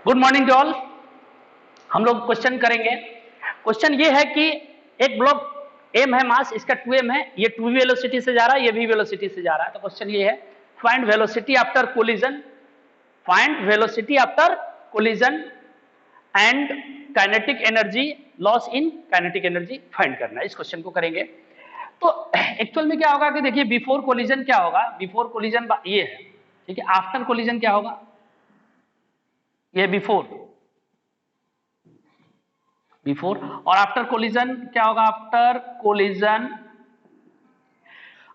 Good morning to all. हम लोग question करेंगे। क्वेश्चन ये है कि एक ब्लॉक m है, मास इसका 2m है, ये 2v वेलोसिटी से जा रहा है, ये v वेलोसिटी से जा रहा है। तो क्वेश्चन ये है, find velocity after collision, find velocity after collision and kinetic energy loss in kinetic energy find करना है। इस क्वेश्चन को करेंगे। तो एक्चुअल में क्या होगा कि देखिए, बिफोर कोलिजन क्या होगा, बिफोर कोलिजन ये है, ठीक है। आफ्टर कोलिजन क्या होगा, ये बिफोर, बिफोर, और आफ्टर कोलिजन क्या होगा, आफ्टर कोलिजन।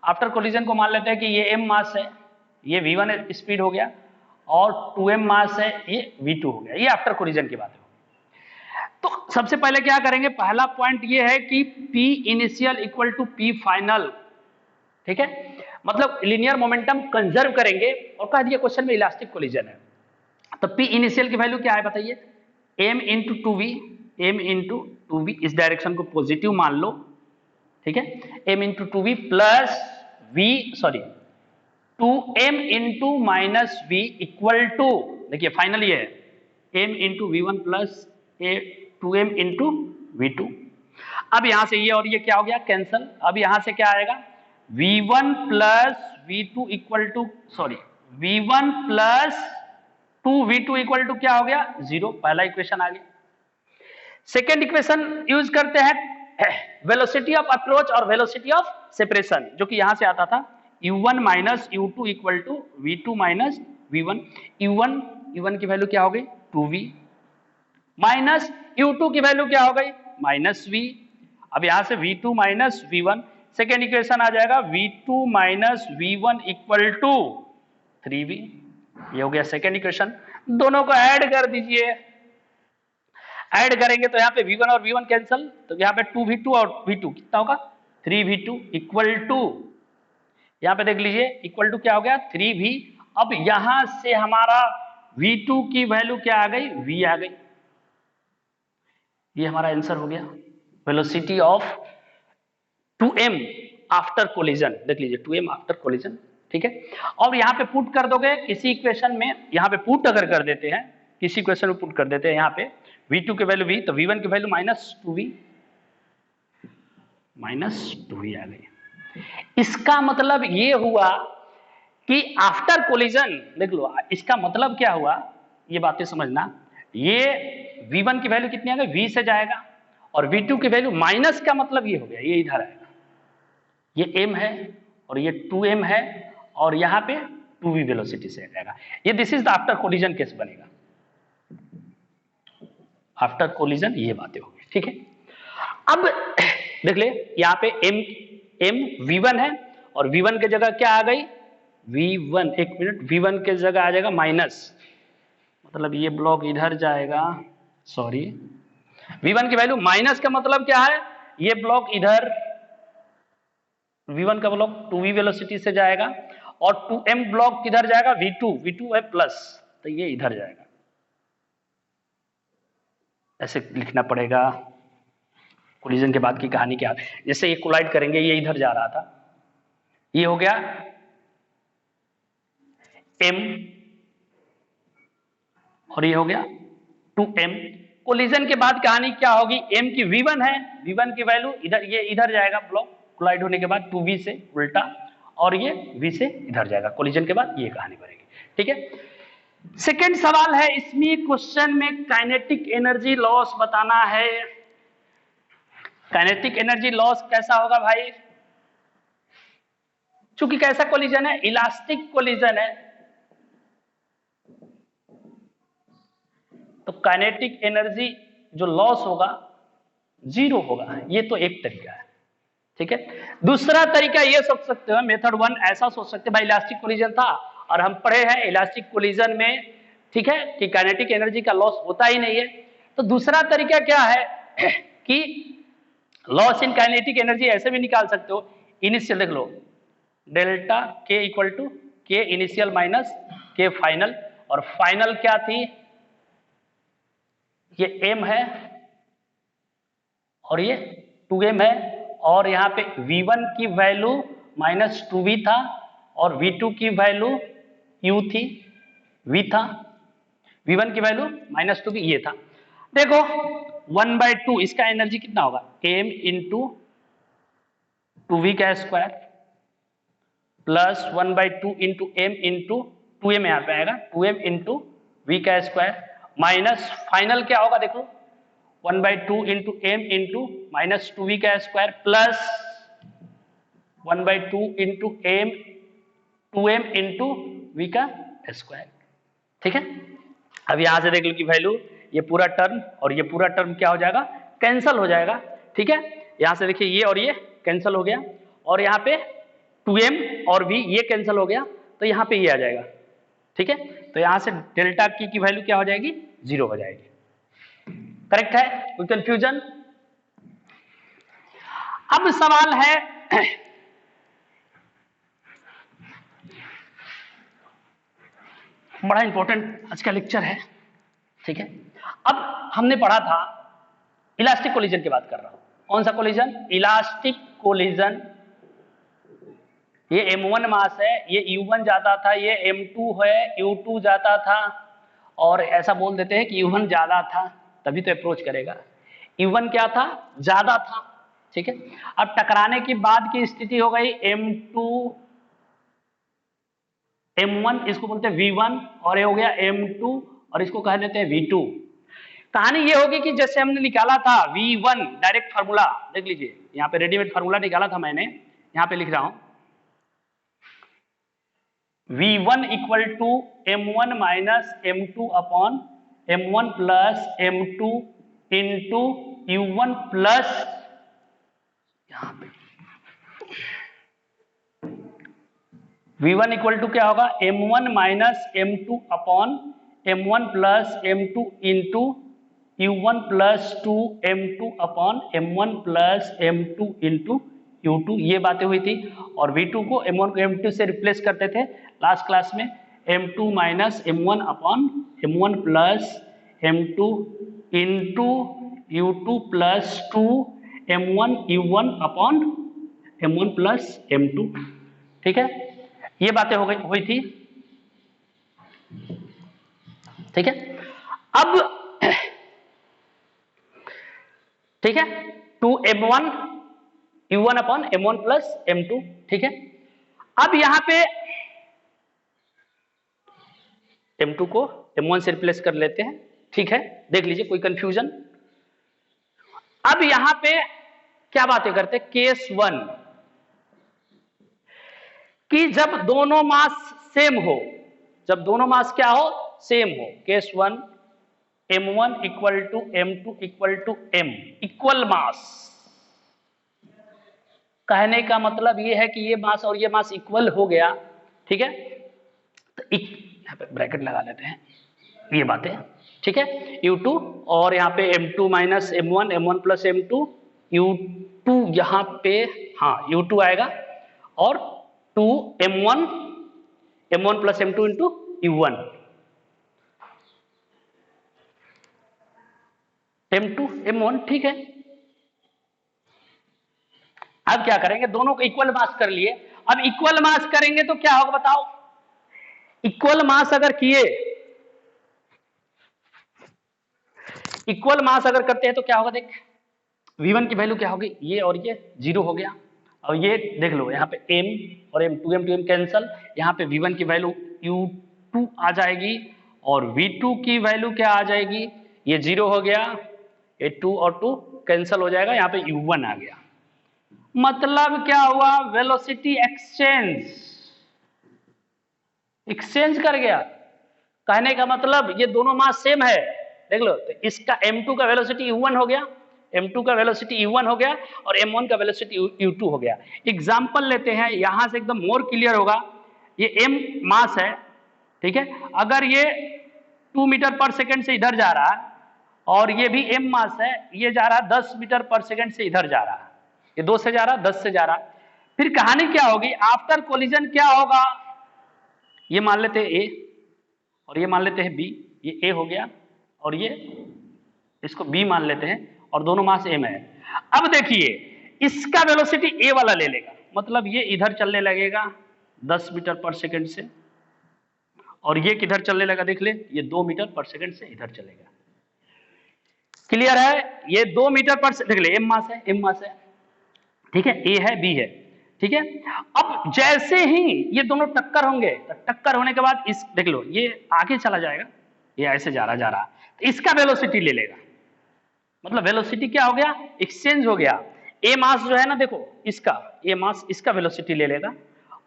आफ्टर कोलिजन को मान लेते हैं कि ये m मास है, ये v1 स्पीड हो गया, और 2m मास है, ये v2 हो गया। ये आफ्टर कोलिजन की बात है। तो सबसे पहले क्या करेंगे, पहला पॉइंट ये है कि p initial equal to p final, ठीक है। मतलब लीनियर मोमेंटम कंजर्व करेंगे, और कह दिया क्वेश्चन में इलास्टिक कोलिजन है। तो p इनिशियल की वैल्यू क्या है बताइए, m into 2v, m into 2v, इस डायरेक्शन को पॉजिटिव मान लो, ठीक है। m into 2v plus v, sorry 2m into minus v equal to, देखिए फाइनल ये है m into v1 plus 2m into v2। अब यहां से ये और ये क्या हो गया, कैंसल। अब यहां से क्या आएगा, v1 plus v2 equal to, sorry v1 plus 2v2 equal to क्या हो गया, 0। पहला इक्वेशन आ गया। सेकेंड इक्वेशन यूज करते हैं वेलोसिटी ऑफ अप्रोच और वेलोसिटी ऑफ सेपरेशन, जो कि यहां से आता था u1 minus u2 equal to v2 minus v1। u1 की वैल्यू क्या हो गई, 2v, माइनस u2 की वैल्यू क्या हो गई, माइनस v। अब यहां से v2 minus v1, second equation आ जाएगा v2 minus v1 equal to 3v। ये हो गया सेकेंड इक्वेशन। दोनों को ऐड कर दीजिए, ऐड करेंगे तो यहाँ पे v1 और v1 कैंसल, तो यहाँ पे 2v2 और v2 कितना होगा, 3v2 इक्वल टू, यहाँ पे देख लीजिए इक्वल टू क्या हो गया, 3v। अब यहां से हमारा v2 की वैल्यू क्या आ गई, v आ गई। ये हमारा आंसर हो गया, velocity of 2m after collision. देख लीजिए 2m आफ्टर कोलिजन, ठीक है। और यहाँ पे पुट कर दोगे किसी इक्वेशन में, यहाँ पे पुट अगर कर देते हैं किसी इक्वेशन में, पुट कर देते हैं यहाँ पे v2 की वैल्यू v, तो v1 की value minus 2v, minus 2v आ गई। इसका मतलब ये हुआ कि आफ्टर कोलिजन, देख लो इसका मतलब क्या हुआ, ये बातें समझना। ये v1 की वैल्यू कितनी आ गई, v से जाएगा, और v2 की वैल्यू माइनस का मतलब ये हो गया, ये इधर आएगा, ये m है और ये 2m है, और यहां पे 2v वेलोसिटी से जाएगा। ये this is the after collision case बनेगा, आफ्टर कोलिजन ये बातें होगी, ठीक है। अब देख ले यहाँ पे m v1 है, और v1 के जगह क्या आ गई, v1, एक मिनट, v1 के जगह आ जाएगा माइनस, मतलब ये ब्लॉक इधर जाएगा, सॉरी v1 की वैल्यू माइनस का मतलब क्या है, ये ब्लॉक इधर, v1 का ब्लॉक 2v वेलोसिटी से जाएगा, और 2m ब्लॉक किधर जाएगा, v2 है प्लस, तो ये इधर जाएगा। ऐसे लिखना पड़ेगा। कोलिजन के बाद की कहानी क्या है, जैसे ये कोलाइड करेंगे, ये इधर जा रहा था, ये हो गया m, और ये हो गया 2m। कोलिजन के बाद कहानी क्या होगी, m की v1 है, v1 की वैल्यू इधर, ये इधर जाएगा ब्लॉक कोलाइड होने के बाद 2v से उल्टा, और ये v से इधर जाएगा। कोलिजन के बाद ये कहानी बनेगी, ठीक है। सेकेंड सवाल है, इसमें क्वेश्चन में काइनेटिक एनर्जी लॉस बताना है। काइनेटिक एनर्जी लॉस कैसा होगा भाई, चूंकि कैसा कोलिजन है, इलास्टिक कोलिजन है, तो काइनेटिक एनर्जी जो लॉस होगा 0 होगा। ये तो एक तरीका है, ठीक है। दूसरा तरीका ये सोच सकते हो, मेथड 1 ऐसा सोच सकते हैं, भाई इलास्टिक कोलिजन था और हम पढ़े हैं इलास्टिक कोलिजन में, ठीक है, कि काइनेटिक एनर्जी का लॉस होता ही नहीं है। तो दूसरा तरीका क्या है कि लॉस इन काइनेटिक एनर्जी ऐसे भी निकाल सकते हो, इनिशियल देख लो, डेल्टा के इक्वल टू के इनिशियल माइनस के फाइनल, और फाइनल क्या थी, ये m है और ये 2m है, और यहाँ पे v1 की वैल्यू माइनस 2v था, और v2 की वैल्यू u थी, v था, V1 की वैल्यू -2 भी ये था। देखो 1/2 इसका एनर्जी कितना होगा, m इंटू 2v का square plus 1/2 into m into 2m यहाँ पे आएगा 2m इंटू v का स्क्वायर माइनस फाइनल क्या होगा देखो 1/2 इंटू m इंटू -2v का square plus 1/2 into m 2m into v का स्क्वायर। ठीक है, अब यहां से देख लो कि वैल्यू ये पूरा टर्म और ये पूरा टर्म क्या हो जाएगा, कैंसल हो जाएगा। ठीक है, यहां से देखिए ये और ये कैंसल हो गया और यहाँ पे 2m और v ये कैंसल हो गया तो यहाँ पे ये आ जाएगा। ठीक है, तो यहां से डेल्टा की वैल्यू क्या हो जाएगी, 0 हो जाएगी। करेक्ट है, कोई कंफ्यूजन? अब सवाल है बड़ा इंपॉर्टेंट आज का लेक्चर है। ठीक है, अब हमने पढ़ा था इलास्टिक कोलिजन की बात कर रहा हूं। कौन सा कोलिजन, इलास्टिक कोलिजन। ये m1 मास है, ये u1 जाता था, ये m2 है, u2 जाता था और ऐसा बोल देते हैं कि u1 ज्यादा था तभी तो अप्रोच करेगा। u1 क्या था, ज्यादा था। ठीक है, अब टकराने की बाद की स्थिति हो गई m2 m1 इसको बोलते हैं v1 और ये हो गया m2 और इसको कह देते हैं v2। कहानी ये होगी कि जैसे हमने निकाला था v1 डायरेक्ट फार्मूला देख लीजिए, यहाँ पे रेडीमेड फार्मूला निकाला था मैंने, यहाँ पे लिख रहा हूं v1 equal to m1 minus m2 upon m1 plus m2 into u1 plus यहाँ पे v1 इक्वल टू क्या होगा, m1 minus m2 upon m1 plus m2 into u1 plus 2m2 upon m1 plus m2 into u2। ये बातें हुई थी और v2 को m1 को m2 से रिप्लेस करते थे लास्ट क्लास में, m2 minus m1 upon m1 plus m2 into u2 plus 2m1 u1 upon m1 plus m2। ठीक है, ये बातें हो गई हुई थी। ठीक है, अब ठीक है 2m1 u1 upon m1 plus m2। ठीक है, अब यहां पे m2 को m1 से रिप्लेस कर लेते हैं। ठीक है, देख लीजिए कोई कंफ्यूजन? अब यहां पे क्या बातें करते हैं, केस 1 कि जब दोनों मास सेम हो, जब दोनों मास क्या हो, सेम हो। Case 1 m1 equal to m2 equal to m, equal mass. कहने का मतलब ये है कि ये मास और ये मास इक्वल हो गया। ठीक है, तो यहाँ पे ब्रैकेट लगा लेते हैं ये बातें। ठीक है, u2 और यहाँ पे m2 minus m1 m1 plus m2 u2 यहाँ पे हाँ u2 आएगा और 2 m1 plus m2 into u1 m2 m1। ठीक है, अब क्या करेंगे, दोनों को इक्वल मास कर लिए। अब इक्वल मास करेंगे तो क्या होगा बताओ, इक्वल मास अगर किए, इक्वल मास अगर करते हैं तो क्या होगा, देख v1 की वैल्यू क्या होगी, ये और ये 0 हो गया और ये देख लो यहाँ पे m और m कैंसल, यहाँ पे v1 की वैल्यू u2 आ जाएगी और v2 की वैल्यू क्या आ जाएगी, ये 0 हो गया, ये 2 और 2 कैंसल हो जाएगा, यहाँ पे u1 आ गया। मतलब क्या हुआ, वेलोसिटी एक्सचेंज कर गया। कहने का मतलब ये दोनों मास सेम है, देख लो, तो इसका m2 का वेलोसिटी u1 हो गया, m2 का वेलोसिटी u1 हो गया और m1 का वेलोसिटी u2 हो गया। एग्जांपल लेते हैं, यहां से एकदम मोर क्लियर होगा। ये m मास है, ठीक है, अगर ये 2 मीटर पर सेकंड से इधर जा रहा है और ये भी m मास है, ये जा रहा है 10 मीटर पर सेकंड से इधर जा रहा है, ये 2 से जा रहा है 10 से जा रहा है। फिर कहानी क्या होगी, आफ्टर कोलिजन क्या होगा, ये मान लेते हैं a और ये मान लेते हैं b, ये a हो गया और ये इसको b मान लेते हैं और दोनों मास m है। अब देखिए इसका वेलोसिटी a वाला ले लेगा, मतलब ये इधर चलने लगेगा 10 मीटर पर सेकंड से और ये किधर चलने लगा देख ले, ये 2 मीटर पर सेकंड से इधर चलेगा। क्लियर है? ये 2 मीटर पर देख ले, एम मास है, एम मास है, ठीक है, ए है बी है, ठीक है। अब जैसे ही ये दोनों टक्कर होंगे, तो टक्कर होने के बाद इस देख लो ये आगे चला जाएगा, ये ऐसे जा रहा, तो इसका वेलोसिटी ले लेगा। मतलब वेलोसिटी क्या हो गया, एक्सचेंज हो गया। ए मास जो है ना देखो इसका, ए मास इसका वेलोसिटी ले लेगा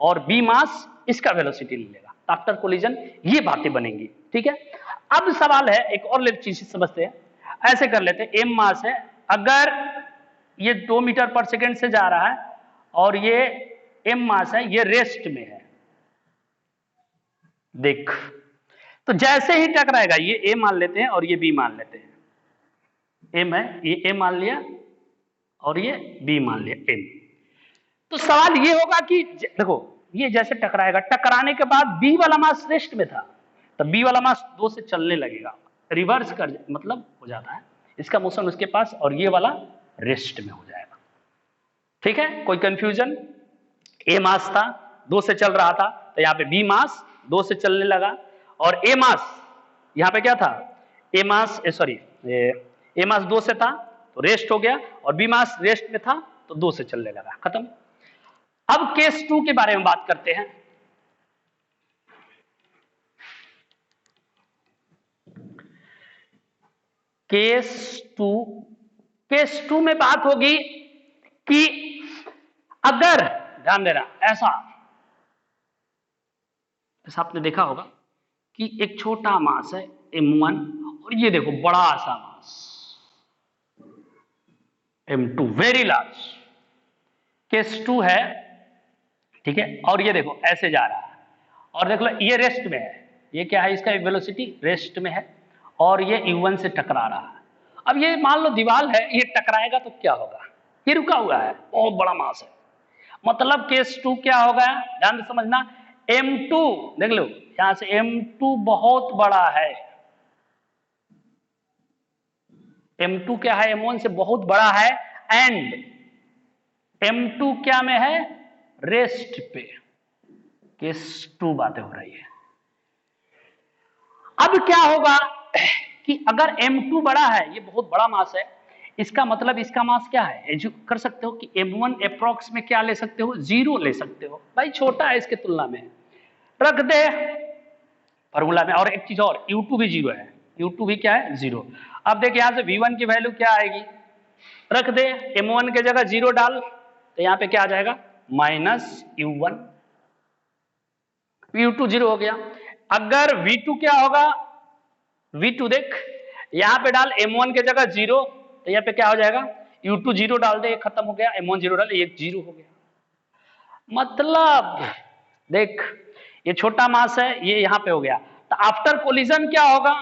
और बी मास इसका वेलोसिटी ले लेगा। आफ्टर कोलिजन ये बातें बनेंगी, ठीक है। अब सवाल है एक और चीज समझते हैं, ऐसे कर लेते हैं, एम मास है, अगर ये 2 मीटर पर सेकंड से जा रहा है और ये एम मास है, ये रेस्ट में है, देख, तो जैसे ही टकराएगा, ये ए मान लेते हैं और ये बी मान लेते हैं, एम है, ये ए मान लिया और ये बी मान लिया, एम। तो सवाल ये होगा कि देखो ये जैसे टकराएगा, टकराने के बाद बी वाला मास रेस्ट में था, तो बी वाला मास 2 से चलने लगेगा, रिवर्स कर मतलब हो जाता है, इसका मोशन उसके पास और ये वाला रेस्ट में हो जाएगा, ठीक है। कोई कंफ्यूजन? ए मास था 2 से चल रहा था, तो यहाँ पे बी मास 2 से चलने लगा और ए मास यहाँ पे क्या था, ए मास सॉरी ए मास 2 से था तो रेस्ट हो गया और बी मास रेस्ट में था तो 2 से चलने लगा, खत्म। अब केस 2 के बारे में बात करते हैं। केस टू में बात होगी कि अगर, ध्यान देना, ऐसा आपने देखा होगा कि एक छोटा मास है m1 और ये देखो बड़ा सा मास m2, वेरी लार्ज। केस 2 है, ठीक है, और ये देखो ऐसे जा रहा है और देख लो ये रेस्ट में है, ये क्या है, इसका वेलोसिटी रेस्ट में है और ये u1 से टकरा रहा है। अब ये मान लो दीवार है, ये टकराएगा तो क्या होगा, ये रुका हुआ है, बहुत बड़ा मास है, मतलब केस 2 क्या होगा, ध्यान से समझना, m2 देख लो यहां से, m2 बहुत बड़ा है, m2 क्या है, m1 से बहुत बड़ा है, एंड m2 क्या में है, रेस्ट पे। केस 2 बातें हो रही है। अब क्या होगा कि अगर m2 बड़ा है, ये बहुत बड़ा मास है, इसका मतलब इसका मास क्या है, कर सकते हो कि m1 अप्रोक्स में क्या ले सकते हो, 0 ले सकते हो, भाई छोटा है इसके तुलना में, रख दे फॉर्मूला में। और एक चीज और, u2 भी 0 है, u2 भी क्या है, 0। अब देख यहां से v1 की वैल्यू क्या आएगी, रख दे m1 के जगह 0 डाल, तो यहां पे क्या आ जाएगा, माइनस u1, u2 0 हो गया। अगर v2 क्या होगा, v2 देख यहां पे डाल m1 के जगह 0, तो यहाँ पे क्या हो जाएगा, u2 0 डाल दे, खत्म हो गया, m1 0 डाल, ये 0 हो गया। मतलब देख ये छोटा मास है, ये यहां पे हो गया, तो आफ्टर कोलिजन क्या होगा,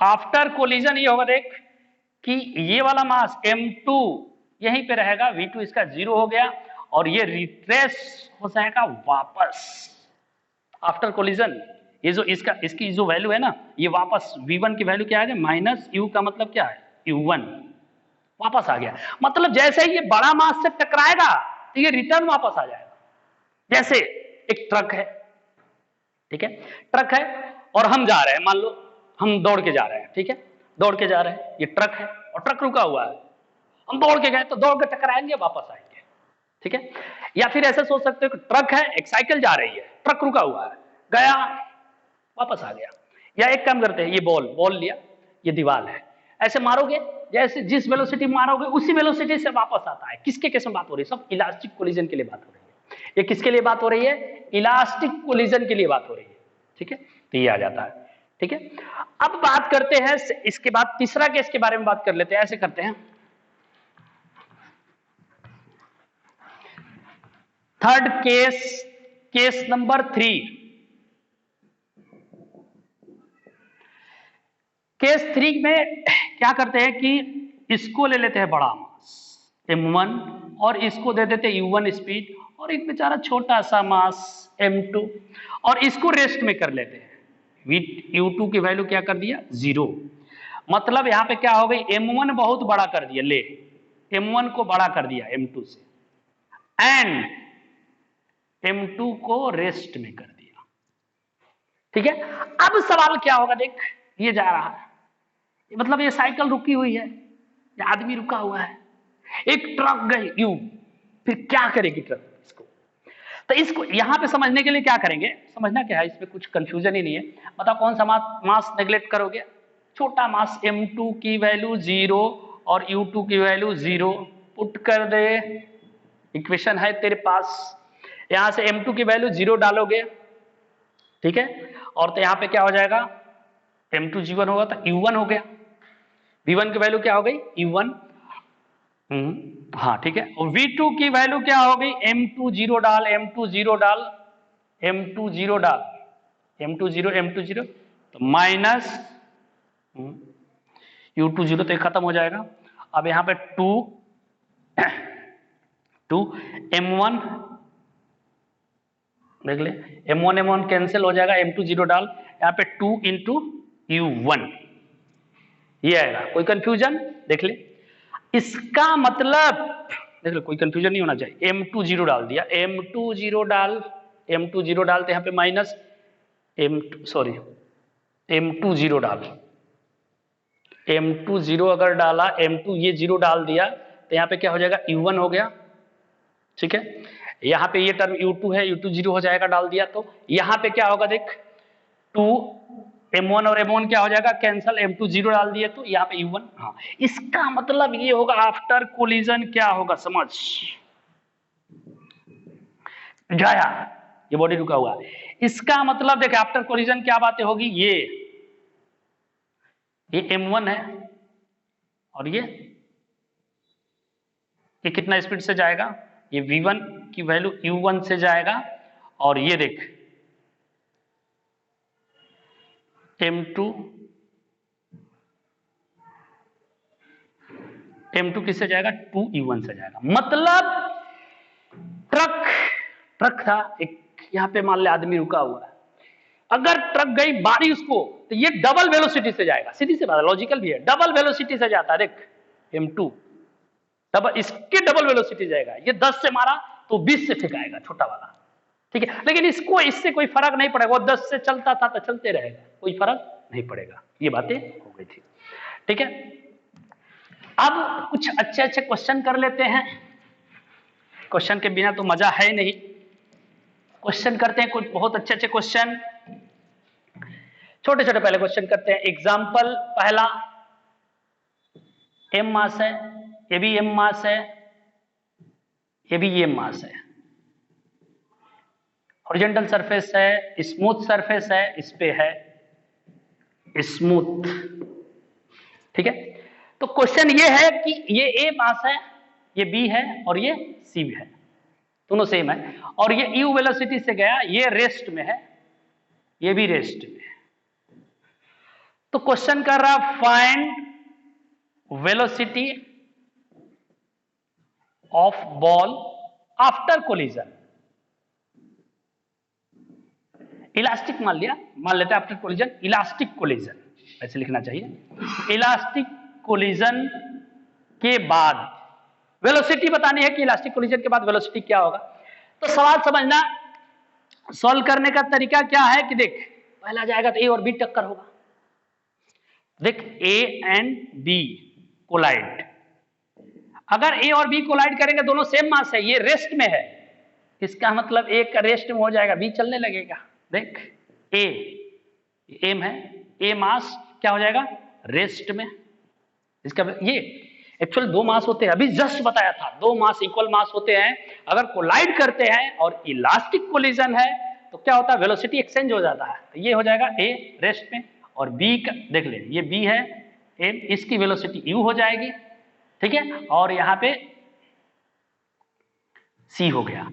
आफ्टर कोलिजन ये होगा देख कि ये वाला मास m2 यहीं पे रहेगा, v2 इसका 0 हो गया और ये रिट्रेस हो जाएगा वापस आफ्टर कोलिजन। ये जो इसकी जो वैल्यू है ना, ये वापस v1 की वैल्यू क्या आ गया, माइनस u का मतलब क्या है, u1 वापस आ गया। मतलब जैसे ही ये बड़ा मास से टकराएगा तो ये रिटर्न वापस आ जाएगा। जैसे एक ट्रक है, ठीक है, ट्रक है और हम जा रहे हैं, मान लो हम दौड़ के जा रहे हैं, ठीक है, दौड़ के जा रहे हैं, ये ट्रक है और ट्रक रुका हुआ है, हम दौड़ के गए तो दौड़ के टकराएंगे, वापस आएंगे, ठीक है। या फिर ऐसे सोच सकते हो कि ट्रक है, एक साइकिल जा रही है, ट्रक रुका हुआ है, गया वापस आ गया। या एक काम करते हैं, ये बॉल लिया, ये दीवार है, ऐसे मारोगे, जैसे जिस वेलोसिटी मारोगे उसी वेलोसिटी से वापस आता है। किसके केस में बात हो रही है, सब इलास्टिक कोलिजन के लिए बात हो रही है। ये किसके लिए बात हो रही है, इलास्टिक कोलिजन के लिए बात हो रही है, ठीक है, तो ये आ जाता है, ठीक है। अब बात करते हैं इसके बाद तीसरा केस के बारे में बात कर लेते हैं। ऐसे करते हैं, third case, case number 3। Case 3 में क्या करते हैं कि इसको ले लेते हैं बड़ा मास m1 और इसको दे देते हैं u1 स्पीड और एक बेचारा छोटा सा मास m2 और इसको रेस्ट में कर लेते हैं। u2 की वैल्यू क्या कर दिया, 0। मतलब यहां पे क्या हो गई, m1 बहुत बड़ा कर दिया, ले m1 को बड़ा कर दिया m2 से, एंड M2 को रेस्ट में कर दिया। ठीक है, अब सवाल क्या होगा, देख ये जा रहा है, मतलब ये साइकिल रुकी हुई है, ये आदमी रुका हुआ है, एक ट्रक गई यू, फिर क्या करेगी ट्रक इसको? तो इसको यहां पे समझने के लिए क्या करेंगे, समझना क्या है, इसमें कुछ कंफ्यूजन ही नहीं है। बताओ कौन सा मास नेग्लेक्ट करोगे? छोटा मास M2 की वैल्यू 0 और U2 की वैल्यू 0 पुट कर दे, इक्वेशन है तेरे पास। यहां से M2 की वैल्यू 0 डालोगे, ठीक है, और तो यहां पे क्या हो जाएगा, M2 G1 होगा तो U1 हो गया, V1 की वैल्यू क्या हो गई U1, हाँ ठीक है, और V2 की वैल्यू क्या हो गई M2 0 डाल, M2 0 डाल, M2 0 डाल, M2 0 M2 0 तो माइनस U2 0 तो ये खत्म हो जाएगा। अब यहां पे 2 M1 देख ले, M1 कैंसिल हो जाएगा, M2 0 डाल, यहाँ पे 2 इंटू U1 ये आएगा। कोई कंफ्यूजन? देख ले, इसका मतलब देख ले, कोई कंफ्यूजन नहीं होना चाहिए। M2 0 डाल दिया, M2 0 डाल, M2 0 डालते यहाँ पे माइनस M2 0 डाल, M2 0 अगर डाला, M2 ये 0 डाल दिया तो यहाँ पे क्या हो जाएगा U1 हो गया। ठीक है, यहाँ पे ये टर्म U2 है, U2 0 हो जाएगा डाल दिया, तो यहाँ पे क्या होगा देख 2 M1 और M1 क्या हो जाएगा कैंसल, M2 0 डाल दिए तो यहाँ पे U1। हाँ, इसका मतलब ये होगा आफ्टर कोलिजन क्या होगा, समझ जाया, ये बॉडी रुका हुआ है, इसका मतलब देख आफ्टर कोलिजन क्या बातें होगी, ये M1 है और ये कितना स्पीड से जाएगा, ये V1 की वैल्यू U1 से जाएगा, और ये देख M2 किससे जाएगा, 2U1 से जाएगा। मतलब ट्रक था एक, यहां पे मान ले आदमी रुका हुआ है, अगर ट्रक गई बारी उसको तो ये डबल वेलोसिटी से जाएगा, सीधी सी बात, लॉजिकल भी है, डबल वेलोसिटी से जाता है। देख M2 डबल, इसके डबल वेलोसिटी जाएगा, ये 10 से मारा तो 20 से फेंकाएगा छोटा वाला, ठीक है, लेकिन इसको इससे कोई फर्क नहीं पड़ेगा, वो 10 से चलता था तो चलते रहेगा, कोई फर्क नहीं पड़ेगा। ये बातें हो गई थी, ठीक है। अब कुछ अच्छे अच्छे क्वेश्चन कर लेते हैं, क्वेश्चन के बिना तो मजा है नहीं, क्वेश्चन करते हैं कुछ बहुत अच्छे अच्छे क्वेश्चन, छोटे छोटे पहले क्वेश्चन करते हैं। एग्जाम्पल पहला, M मास है, ये भी M मास है, ये भी M मास है, हॉरिजॉन्टल सरफेस है, स्मूथ सरफेस है, इस पे है स्मूथ, ठीक है। तो क्वेश्चन ये है कि ये A मास है, ये B है और ये C है, दोनों सेम है, और ये U वेलोसिटी से गया, ये रेस्ट में है, ये भी रेस्ट में है। तो क्वेश्चन कर रहा find velocity of ball after collision, elastic मान लिया, मान लेते हैं आफ्टर कोलिजन, इलास्टिक कोलिजन ऐसे लिखना चाहिए, इलास्टिक कोलिजन के बाद वेलोसिटी बतानी है कि इलास्टिक कोलिजन के बाद वेलोसिटी क्या होगा। तो सवाल समझना, सॉल्व करने का तरीका क्या है कि देख पहला जाएगा तो A और B टक्कर होगा, देख A एंड B कोलाइड, अगर A और B कोलाइड करेंगे, दोनों सेम मास है, ये रेस्ट में है, इसका मतलब A का रेस्ट में हो जाएगा, B चलने लगेगा। देख A एम है, A मास क्या हो जाएगा रेस्ट में, इसका ये एक्चुअल दो मास होते हैं, अभी जस्ट बताया था, दो मास इक्वल मास होते हैं, अगर कोलाइड करते हैं और इलास्टिक कोलिजन है तो क्या होता है, वेलोसिटी एक्सचेंज हो जाता है, तो ये हो जाएगा A रेस्ट में, और B का देख ले, ये B है M, इसकी वेलोसिटी U हो जाएगी, ठीक है, और यहां पे C हो गया।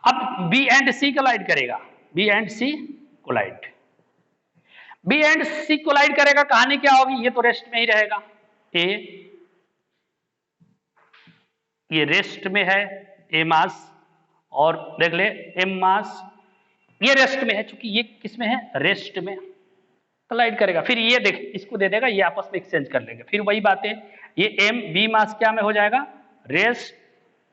अब B एंड C कोलाइड करेगा, B and C collide, B and C collide करेगा, कहानी क्या होगी, ये तो रेस्ट में ही रहेगा, A ये रेस्ट में है A मास, और देख ले M मास ये रेस्ट में है, चूंकि ये किस में है रेस्ट में, कोलाइड करेगा, फिर ये देख इसको दे देगा, ये आपस में एक्सचेंज कर लेंगे, फिर वही बातें, ये M B मास क्या में हो जाएगा रेस्ट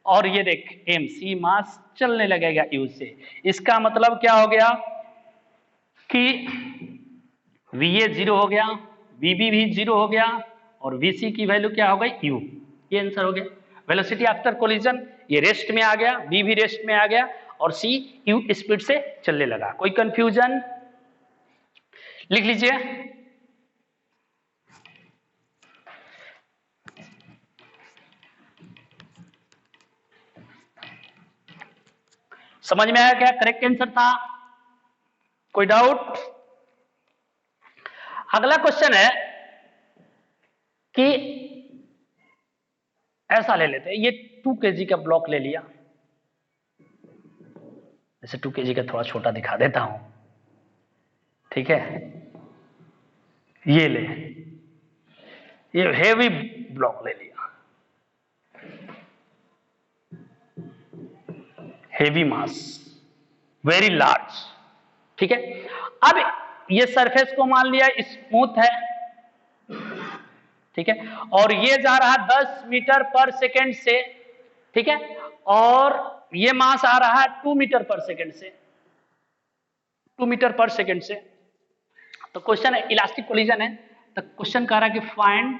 और ये देख एम सी मास चलने लगेगा यू से। इसका मतलब क्या हो गया कि वी ए 0 हो गया, वीबी भी 0 हो गया और वीसी की वैल्यू क्या हो गई यू। ये आंसर हो गया। वेलोसिटी आफ्टर कोलिजन ये रेस्ट में आ गया, बी भी रेस्ट में आ गया और सी यू स्पीड से चलने लगा। कोई कंफ्यूजन? लिख लीजिए। समझ में आया क्या करेक्ट आंसर था? कोई डाउट? अगला क्वेश्चन है कि ऐसा ले लेते हैं, ये 2 kg का ब्लॉक ले लिया, जैसे 2 kg का थोड़ा छोटा दिखा देता हूं, ठीक है। ये ले, ये हेवी ब्लॉक ले लिया, हेवी मास, वेरी लार्ज, ठीक है। अब ये सरफेस को मान लिया स्मूथ है, ठीक है, और ये जा रहा 10 मीटर पर सेकेंड से, ठीक है, और ये मास आ रहा है 2 मीटर पर सेकेंड से, 2 मीटर पर सेकेंड से। तो क्वेश्चन है इलास्टिक कोलिजन है, तो क्वेश्चन कह रहा है कि find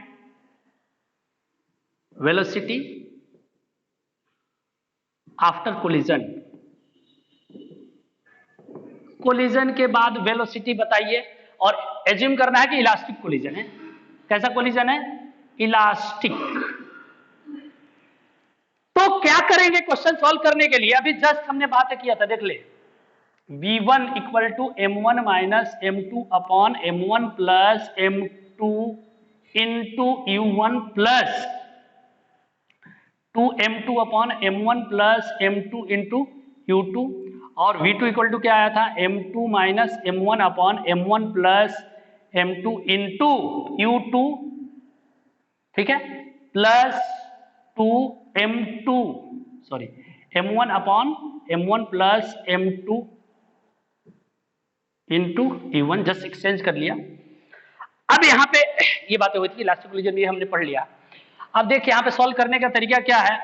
velocity after collision. Collision के बाद वेलोसिटी बताइए और एज्यूम करना है कि इलास्टिक कोलिजन है। कैसा कोलिजन है? इलास्टिक। तो क्या करेंगे क्वेश्चन सॉल्व करने के लिए? अभी जस्ट हमने बात किया था, देख ले, v1 equal to m1 minus m2 upon m1 plus m2 into u1 plus 2m2 upon m1 plus m2 into u2, और v2 इक्वल टू क्या आया था? m2 minus m1 upon m1 plus m2 into u2, ठीक है, plus 2m2 sorry m1 upon m1 plus m2 into u1, just exchange कर लिया। अब यहाँ पे ये बातें हुई थी इलास्टिक कोलिजन भी हमने पढ़ लिया। अब देखिए यहाँ पे सॉल्व करने का तरीका क्या है?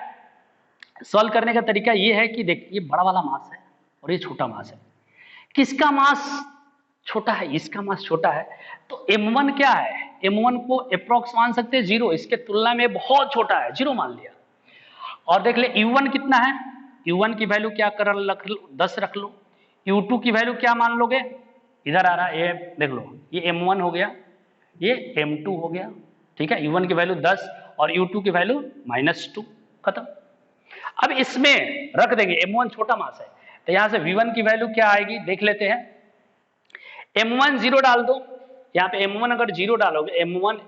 सॉल्व करने का तरीका ये है कि देख, ये बड़ा वाला मास है और ये छोटा मास है। किसका मास छोटा है? इसका मास छोटा है, तो m1 क्या है? m1 को अप्रोक्स मान सकते हैं 0, इसके तुलना में बहुत छोटा है, 0 मान लिया। और देख ले u1 कितना है? u1 की वैल्यू क्या कर रख लो, 10 रख लो। u2 की वैल्यू क्या मान लोगे? इधर आ रहा है, ये देख लो, ये m1 हो गया, ये m2 हो गया, ठीक है। u1 की वैल्यू 10 और u2 की वैल्यू -2, खत्म। अब इसमें रख देंगे, m1 छोटा मास है, तो यहां से v1 की वैल्यू क्या आएगी देख लेते हैं। m1 0 डाल दो, यहाँ पे m1 अगर 0 डालोगे, m1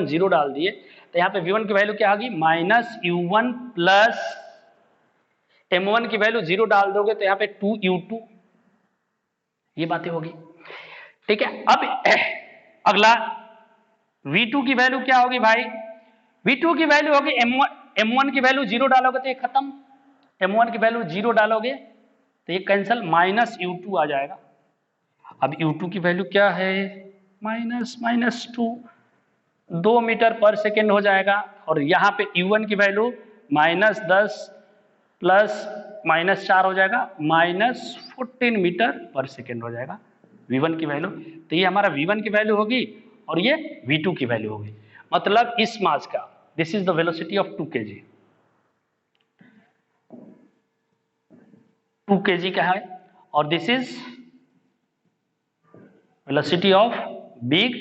0 डाल दिए, तो यहाँ पे v1 की वैल्यू क्या होगी? -u1 प्लस m1 की वैल्यू 0 डाल दोगे तो यहाँ पे 2u2, ये बातें होगी, ठीक है। अब अगला v2 की वैल्यू क्या होगी भाई? v2 की वैल्यू होगी m1 की वैल्यू 0 डालोगे तो ये खत्म, m1 की वैल्यू 0 डालोगे तो ये कैंसल, -u2 आ जाएगा। अब u2 की वैल्यू क्या है? -2, 2 मीटर पर सेकेंड हो जाएगा, और यहाँ पे u1 की वैल्यू -10 प्लस -4 हो जाएगा, -14 मीटर पर सेकेंड हो जाएगा v1 की वैल्यू। तो ये हमारा v1 की वैल्यू होगी और ये v2 की वैल्यू होगी। मतलब इस मास का, this is the velocity of 2 kg, 2 kg का है, और this is velocity of big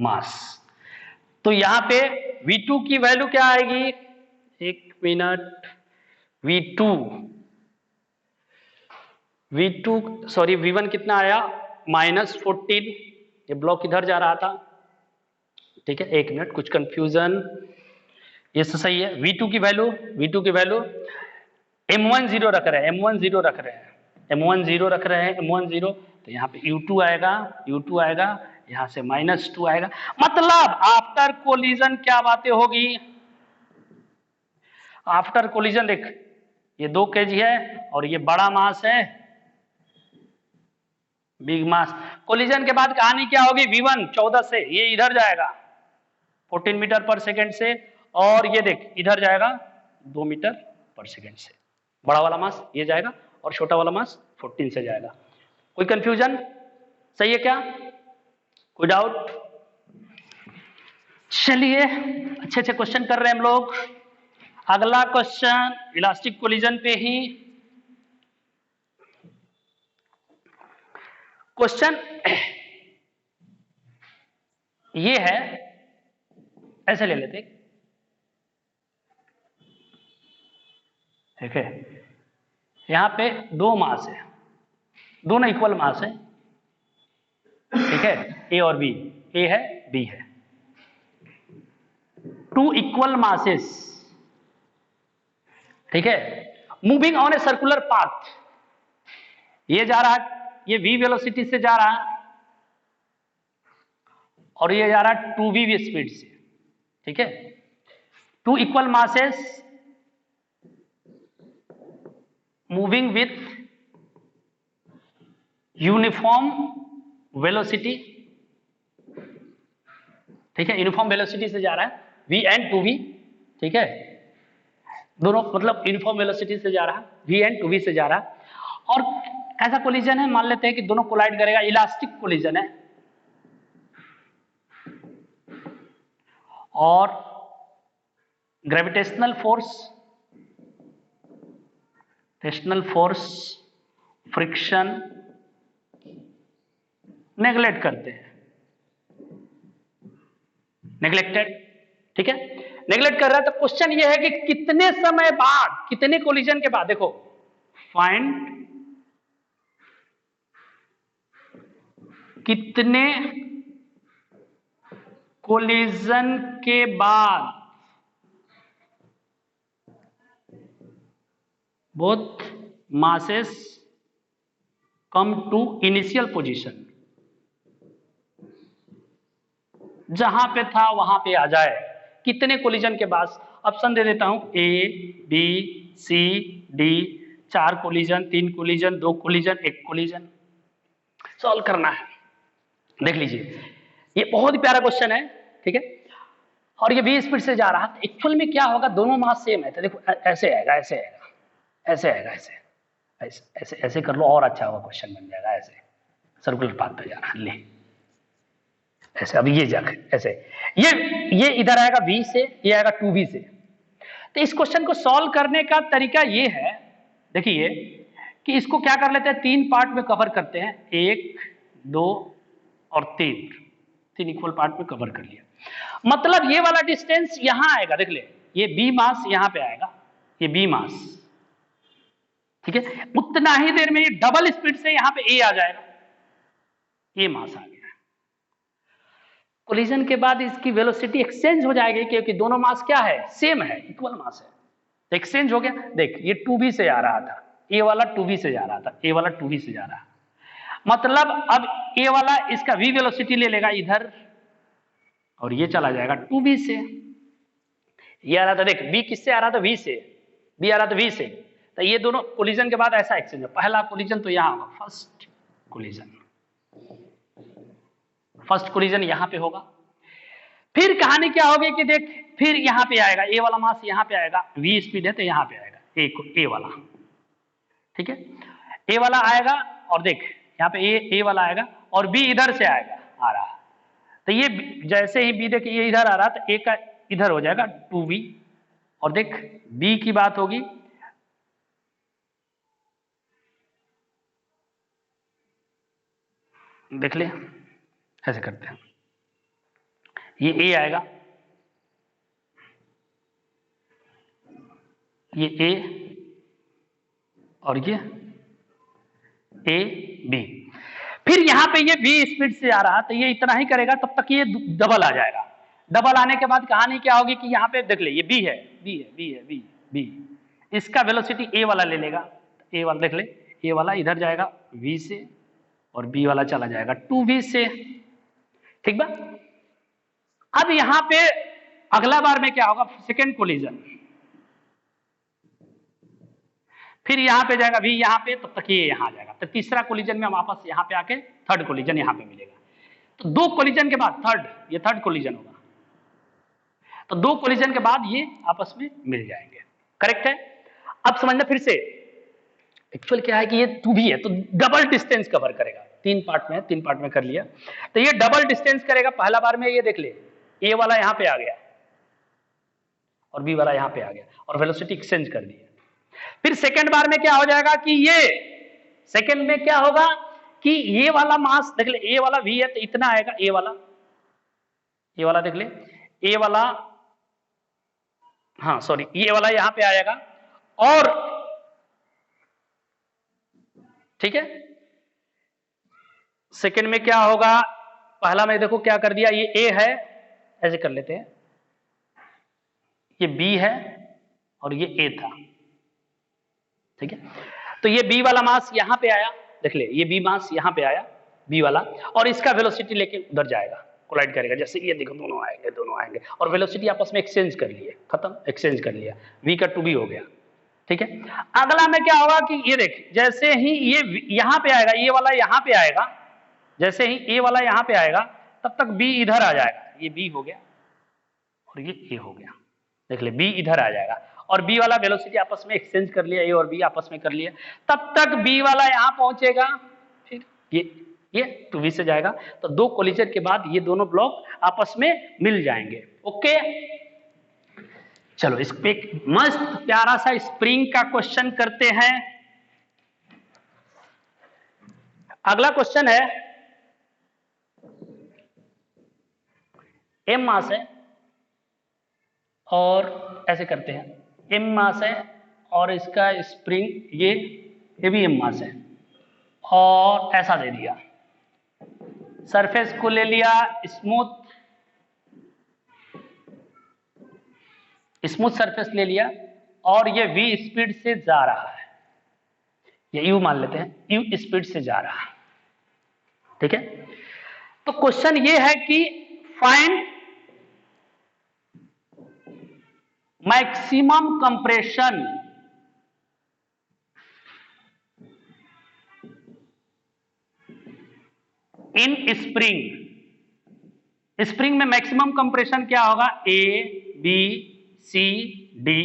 mass. तो यहां पे v2 की वैल्यू क्या आएगी? एक मिनट, v2 सॉरी v1 कितना आया? -14, ये ब्लॉक इधर जा रहा था, ठीक है। एक मिनट, कुछ कंफ्यूजन, ये तो सही है। v2 की वैल्यू m1 0 रख रहे हैं, m1 0 रख रहे हैं, m1 0, तो यहाँ पे u2 आएगा, यहाँ से -2 आएगा। मतलब आफ्टर कोलिजन क्या बातें होगी? आफ्टर कोलिजन देख, ये 2 kg है और ये बड़ा मास है, बिग मास। कोलिजन के बाद कहानी क्या होगी? v1 14 से ये इधर जाएगा 14 मीटर पर सेकेंड से, और ये देख इधर जाएगा 2 मीटर पर सेकेंड से। बड़ा वाला मास ये जाएगा और छोटा वाला मास 14 से जाएगा। कोई कंफ्यूजन? सही है क्या? कोई डाउट? चलिए अच्छे अच्छे क्वेश्चन कर रहे हैं हम लोग। अगला क्वेश्चन इलास्टिक कोलिजन पे ही। क्वेश्चन ये है, ऐसे ले लेते, ठीक है। यहां पे दो मास है, दोनों इक्वल मास है, ठीक है, ए और बी, ए है बी है, टू इक्वल मासेस, ठीक है, moving on a circular path. ये जा रहा है, ये v वेलोसिटी से जा रहा है और ये जा रहा है 2v स्पीड से, ठीक है। Two equal masses moving with uniform velocity, ठीक है, यूनिफॉर्म वेलोसिटी से जा रहा है, v एंड 2v, ठीक है, दोनों मतलब यूनिफॉर्म वेलोसिटी से जा रहा है, v एंड 2v से जा रहा है। और ऐसा कोलिजन है, मान लेते हैं कि दोनों कोलाइड करेगा, इलास्टिक कोलिजन है, और ग्रेविटेशनल फोर्स फ्रिक्शन नेग्लेक्ट करते हैं, नेग्लेक्टेड, ठीक है, नेग्लेक्ट कर रहा है। तो क्वेश्चन ये है कि कितने समय बाद, कितने कोलिजन के बाद, देखो फाइंड कितने कोलिजन के बाद both masses come to initial position, जहां पे था वहां पे आ जाए, कितने कोलिजन के बाद। ऑप्शन दे देता हूं, A B C D, 4 collision, 3 collision, 2 collision, 1 collision. Solve करना है, देख लीजिए, ये बहुत ही प्यारा क्वेश्चन है, ठीक है, और ये v स्पीड से जा रहा है। एक्चुअल में क्या होगा, दोनों मास सेम है, तो देखो ऐसे आएगा, ऐसे आएगा, ऐसे आएगा, ऐसे ऐसे ऐसे ऐसे कर लो और अच्छा होगा, क्वेश्चन बन जाएगा। ऐसे सर्कुलर पाथ पे जाना, ले ऐसे, अब ये जाकर ऐसे, ये इधर आएगा v से, ये आएगा 2v से। तो इस क्वेश्चन को सॉल्व करने का तरीका ये है, देखिए कि इसको क्या कर लेते हैं, 3 पार्ट में कवर करते हैं, 1 2 और 3 इक्वल पार्ट में कवर कर लिया। मतलब ये वाला डिस्टेंस यहां आएगा, देख ले, ये बी मास यहां पे आएगा, ये बी मास, ठीक है, उतना ही देर में ये डबल स्पीड से यहां पे ए आ जाएगा, ये मास आ गया। कोलिजन के बाद इसकी वेलोसिटी एक्सचेंज हो जाएगी, क्योंकि दोनों मास क्या है, सेम है, इक्वल मास है, तो एक्सचेंज हो गया। देख ये 2v से आ रहा था, ए वाला 2v से जा रहा था, ए वाला 2v से जा रहा है, मतलब अब ए वाला इसका v वेलोसिटी ले लेगा इधर, और ये चला जाएगा 2v से। ये आ रहा था, देख b किससे आ रहा था, v से, b आ रहा था v से, तो ये दोनों कोलिजन के बाद ऐसा एक्सचेंज है। पहला कोलिजन तो यहां होगा, फर्स्ट कोलिजन यहां पे होगा। फिर कहानी क्या होगी कि देख, फिर यहां पे आएगा, ए वाला मास यहां पे आएगा, v स्पीड है तो यहां पे आएगा, ए वाला, ठीक है, ए वाला आएगा, और देख यहाँ पे ए वाला आएगा, और b इधर से आएगा, आ रहा, तो ये जैसे ही b देख ये इधर आ रहा, तो a का इधर हो जाएगा 2v, और देख b की बात होगी, देख ले ऐसे करते हैं, ये a आएगा, ये a और ये a b, फिर यहां पे ये v स्पीड से आ रहा, तो ये इतना ही करेगा, तब तक ये डबल आ जाएगा। डबल आने के बाद कहानी क्या होगी कि यहाँ पे देख ले, ये b है, b, इसका वेलोसिटी a वाला ले लेगा, a वाला देख ले, a वाला इधर जाएगा v से, और b वाला चला जाएगा 2v से, ठीक बा। अब यहां पे अगला बार में क्या होगा, सेकेंड कोलिजन, फिर यहां पे जाएगा v यहां पे, तब तक ये यहां आ जाएगा, तो तीसरा कोलिजन में हम वापस यहां पे आके थर्ड कोलिजन यहां पे मिलेगा। तो 2 कोलिजन के बाद ये थर्ड कोलिजन होगा, तो 2 कोलिजन के बाद ये आपस में मिल जाएंगे, करेक्ट है। अब समझना फिर से, एक्चुअल क्या है कि ये 2b है तो डबल डिस्टेंस कवर करेगा, 3 पार्ट में है, 3 पार्ट में कर लिया, तो ये डबल डिस्टेंस करेगा। पहला बार में ये देख ले, ए वाला यहां पे आ गया और बी वाला यहां पे आ गया और वेलोसिटी एक्सचेंज कर दी। फिर सेकेंड बार में क्या हो जाएगा कि ये सेकेंड में क्या होगा कि ये वाला मास देख ले, ए वाला v है तो इतना आएगा, ए वाला देख ले, ए वाला, हाँ सॉरी, ये वाला यहां पे आएगा और ठीक है, सेकेंड में क्या होगा, पहला में देखो क्या कर दिया, ये ए है, ऐसे कर लेते हैं, ये बी है और ये ए था, ठीक है, तो ये बी वाला मास यहां पे आया, देख ले, ये बी मास यहां पे आया, बी वाला, और इसका वेलोसिटी लेके उधर जाएगा, कोलाइड करेगा, जैसे ये देखो दोनों आएंगे और वेलोसिटी आपस में एक्सचेंज कर लिए, खत्म, एक्सचेंज कर लिया, v का 2b हो गया, ठीक है। अगला में क्या होगा कि ये देख, जैसे ही ये यहां पे आएगा, ये वाला यहां पे आएगा, जैसे ही ए वाला यहां पे आएगा तब तक बी इधर आ जाएगा, ये बी हो गया और ये ए हो गया, देख ले, बी इधर आ जाएगा और बी वाला वेलोसिटी आपस में एक्सचेंज कर लिया, ए और बी आपस में कर लिया, तब तक बी वाला यहां पहुंचेगा, फिर ये 2v से जाएगा, तो 2 कोलिजन के बाद ये दोनों ब्लॉक आपस में मिल जाएंगे। ओके, चलो इस पे मस्त प्यारा सा स्प्रिंग का क्वेश्चन करते हैं। अगला क्वेश्चन है, m मास है और ऐसे करते हैं, m मास है और इसका स्प्रिंग ये भी m मास है और ऐसा दे दिया, सरफेस को ले लिया स्मूथ सरफेस ले लिया और ये v स्पीड से जा रहा है, ये u मान लेते हैं, u स्पीड से जा रहा है, ठीक है। तो क्वेश्चन ये है कि find maximum compression in spring. Spring में मैक्सिमम कंप्रेशन क्या होगा, ए बी सी डी,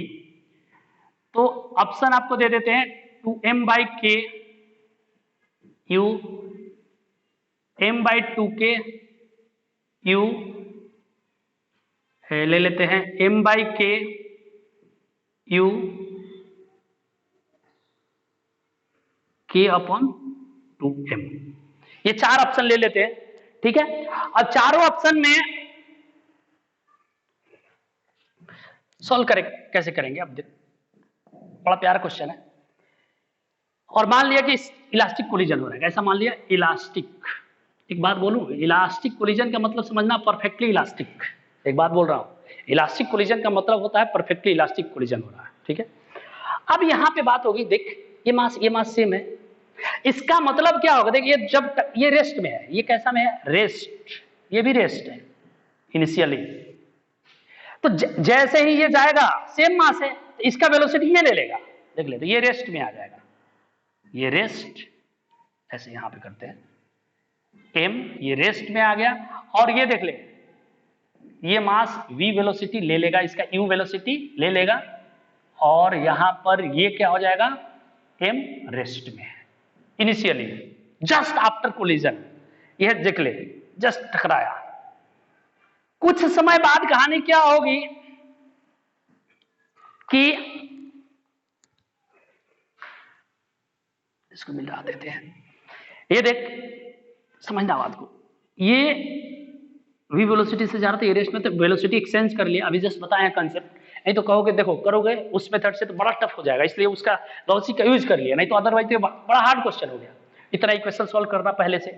तो ऑप्शन आपको दे देते हैं 2m/k u, m/2k u, ले लेते हैं m/k u, k/2m, ये 4 ऑप्शन ले लेते हैं, ठीक है। और चारों ऑप्शन में सॉल्व करें, कैसे करेंगे अब देखो, बड़ा प्यारा क्वेश्चन है। और मान लिया कि इलास्टिक कोलिजन हो रहा है, ऐसा मान लिया इलास्टिक, एक बात बोलूं, इलास्टिक कोलिजन का मतलब समझना परफेक्टली इलास्टिक, एक बात बोल रहा हूं, इलास्टिक कोलिजन का मतलब होता है परफेक्टली इलास्टिक कोलिजन हो रहा है, ठीक है। अब यहां पे बात होगी, देख ये मास सेम है, इसका मतलब क्या होगा, देख ये जब ये रेस्ट में है, ये कैसा में है, रेस्ट, ये भी रेस्ट है इनिशियली, तो जैसे ही ये जाएगा, सेम मास है, तो इसका वेलोसिटी ये ले लेगा, देख ले, तो ये रेस्ट में आ जाएगा, ये रेस्ट, ऐसे यहां पे करते हैं m, ये रेस्ट में आ गया, और ये देख ले, ये मास v वेलोसिटी ले लेगा, इसका u वेलोसिटी ले लेगा, और यहां पर ये क्या हो जाएगा, m रेस्ट में है इनिशियली, जस्ट आफ्टर कोलिजन, यह देख ले, जस्ट टकराया, कुछ समय बाद कहानी क्या होगी कि इसको मिला देते हैं, ये देख, समझना बात को, ये v वेलोसिटी से जा रहा था, ये रेस्ट में, तो वेलोसिटी एक्सचेंज कर लिया, अभी जस्ट बताया कंसेप्ट, नहीं तो कहोगे देखो करोगे उस मेथड से तो बड़ा टफ हो जाएगा, इसलिए उसका लॉजिक का यूज कर लिया, नहीं तो अदरवाइज तो बड़ा हार्ड क्वेश्चन हो गया, इतना इक्वेशन सॉल्व करना पहले से,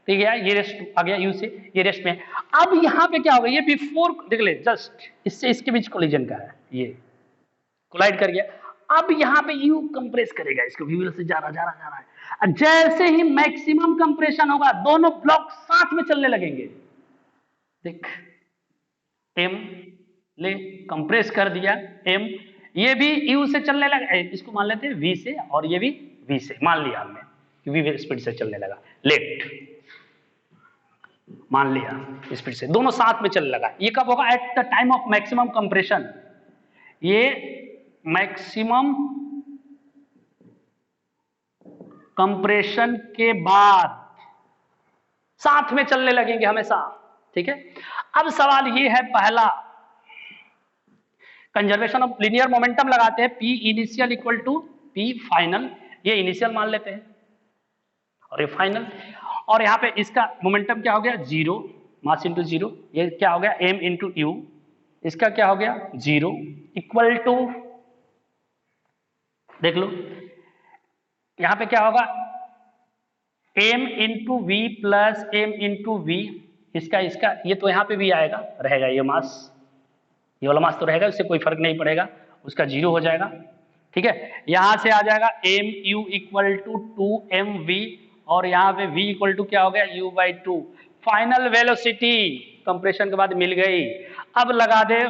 ठीक है, ये रेस्ट आ गया u से, ये रेस्ट में, अब यहां पे क्या होगा, ये बिफोर देख ले, जस्ट इससे इसके बीच कोलिजन का है, ये कोलाइड कर गया, अब यहां पे u कंप्रेस करेगा इसको, v से जा रहा है, जैसे ही मैक्सिमम कंप्रेशन होगा, दोनों ब्लॉक साथ में चलने लगेंगे, देख m ले कंप्रेस कर दिया, m ये भी u से चलने लगा, इसको मान लेते हैं v से, और ये भी v से मान लिया हमने कि v स्पीड से चलने लगा, लेट मान लिया स्पीड से, दोनों साथ में चलने लगा, ये कब होगा, eight the time of maximum compression, ये मैक्सिमम कंप्रेशन के बाद साथ में चलने लगेंगे हमेशा, ठीक है। अब सवाल ये है पहला, कंजर्वेशन ऑफ लीनियर मोमेंटम लगाते हैं, P initial equal to P final, ये इनिशियल मान लेते हैं और ये फाइनल, और यहाँ पे इसका मोमेंटम क्या हो गया, जीरो, मास इंटू जीरो, ये क्या हो गया m इंटू यू, इसका क्या हो गया जीरो, इक्वल टू, देख लो यहाँ पे क्या होगा m into v plus m into v, इसका ये तो यहाँ पे भी आएगा, रहेगा ये मास, ये वाला मास तो रहेगा, उससे कोई फर्क नहीं पड़ेगा, उसका जीरो हो जाएगा, ठीक है। यहां से आ जाएगा M you equal to 2mv, और यहाँ पे v इक्वल टू क्या हो गया u/2, फाइनल वेलोसिटी कंप्रेशन के बाद मिल गई। अब लगा दे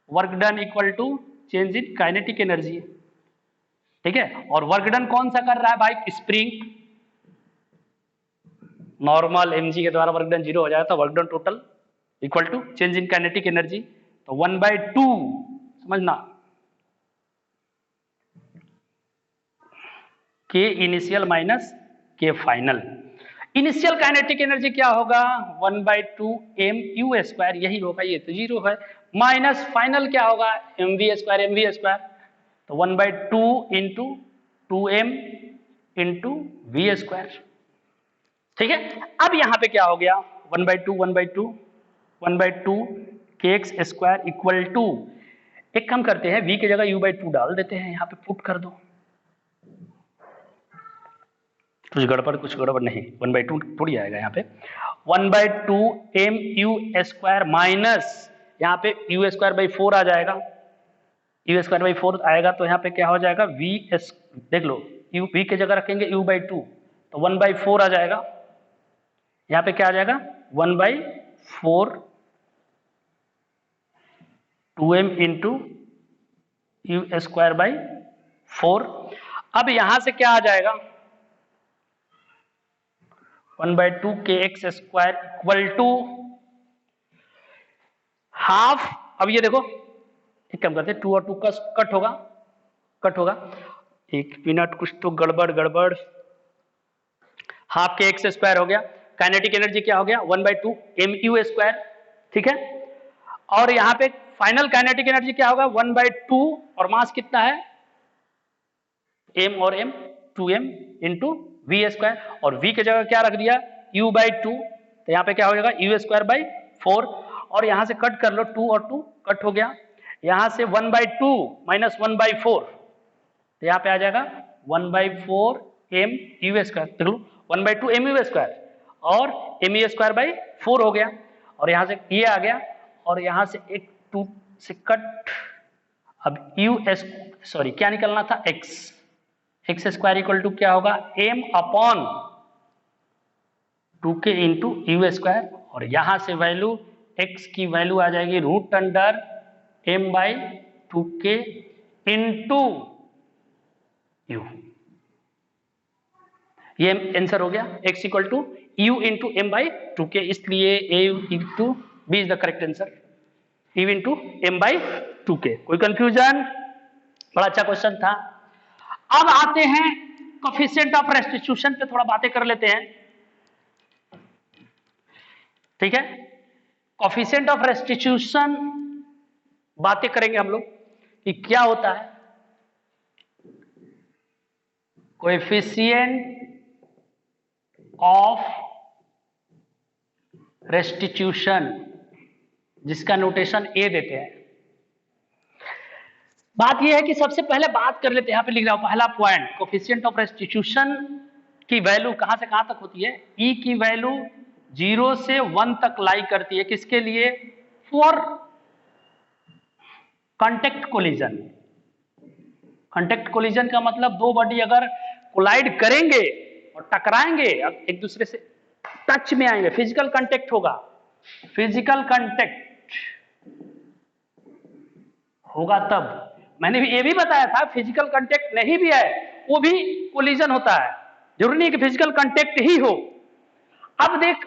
work done equal to change in kinetic energy, ठीक है। और वर्क डन कौन सा कर रहा है भाई, स्प्रिंग, नॉर्मल mg के द्वारा वर्क डन जीरो हो जाएगा, तो work done total equal to change in kinetic energy, तो 1/2 समझना, के इनिशियल माइनस के फाइनल। इनिशियल काइनेटिक एनर्जी क्या होगा 1/2 mu², यही होगा, ये तो जीरो है, माइनस फाइनल क्या होगा mv², तो 1/2 इंटू 2m इंटू v², ठीक है। अब यहां पे क्या हो गया 1/2 kx² इक्वल टू, एक काम करते हैं v की जगह u/2 डाल देते हैं, यहाँ पे पुट कर दो, कुछ गड़बड़ नहीं, 1/2 थोड़ी आएगा यहाँ पे, 1/2 mu² माइनस यहाँ पे u²/4 आ जाएगा, u²/4 आएगा, तो यहाँ पे क्या हो जाएगा vs, देख लो v की जगह रखेंगे u/2, तो 1/4 आ जाएगा, यहाँ पे क्या आ जाएगा 1/4 2m इंटू u²/4। अब यहां से क्या आ जाएगा 1/2 kx² इक्वल टू हाफ, अब ये देखो एक काम करते हैं 2 और 2 का कट होगा, एक मिनट, कुछ तो गड़बड़, हाफ kx² हो गया, काइनेटिक एनर्जी क्या हो गया 1/2 mu², ठीक है। और यहां पे फाइनल काइनेटिक एनर्जी क्या होगा 1/2, और मास कितना है m और m 2m इंटू v², और v की जगह क्या रख दिया u/2, तो यहाँ पे क्या हो जाएगा u²/4, और यहां से कट कर लो 2 और 2 कट हो गया, यहां से 1/2 माइनस 1/4, तो यहाँ पे आ जाएगा 1/4 mu², देख लो 1/2 mu² और mu²/4 हो गया, और यहां से ये आ गया, और यहां से एक 2 से कट, अब क्या निकलना था x² इक्वल टू क्या होगा m/2k इंटू u², और यहां से वैल्यू x की वैल्यू आ जाएगी √m/2k इंटू u, ये आंसर हो गया x equal to u into m/2k, इसलिए a into b is the correct answer, u into m/2k। कोई कंफ्यूजन, बड़ा अच्छा क्वेश्चन था। अब आते हैं कोफिशिएंट ऑफ रेस्टिट्यूशन पे थोड़ा बातें कर लेते हैं, ठीक है। कोफिशिएंट ऑफ रेस्टिट्यूशन बातें करेंगे हम लोग कि क्या होता है कोएफिशिएंट ऑफ रेस्टिट्यूशन, जिसका नोटेशन ए देते हैं। बात यह है कि सबसे पहले बात कर लेते हैं, यहां पे लिख रहा हूं पहला पॉइंट, कोफिशिएंट ऑफ रेस्टिट्यूशन की वैल्यू कहां से कहां तक होती है, ई की वैल्यू 0 से 1 तक लाई करती है, किसके लिए for contact collision. Contact collision का मतलब दो बॉडी अगर कोलाइड करेंगे और टकराएंगे, एक दूसरे से टच में आएंगे, फिजिकल कांटेक्ट होगा, फिजिकल कांटेक्ट होगा तब। मैंने भी ये भी बताया था फिजिकल कांटेक्ट नहीं भी है वो भी कोलिजन होता है, जरूरी नहीं कि फिजिकल कांटेक्ट ही हो। अब देख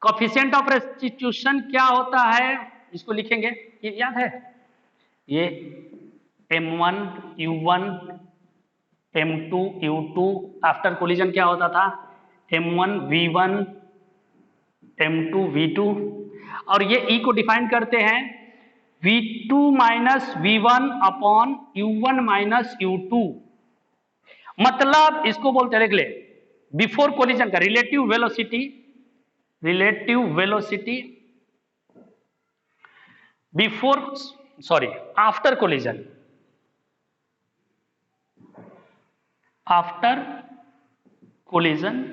कोफिशिएंट ऑफ रेस्टिट्यूशन क्या होता है, इसको लिखेंगे, ये याद है, ये m1 u1 m2 u2, after collision क्या होता था, m1 v1 m2 v2, और ये E को डिफाइन करते हैं v2 minus v1 upon u1 minus u2। मतलब इसको बोलते, देख ले, बिफोर कोलिजन का relative velocity before, sorry, after collision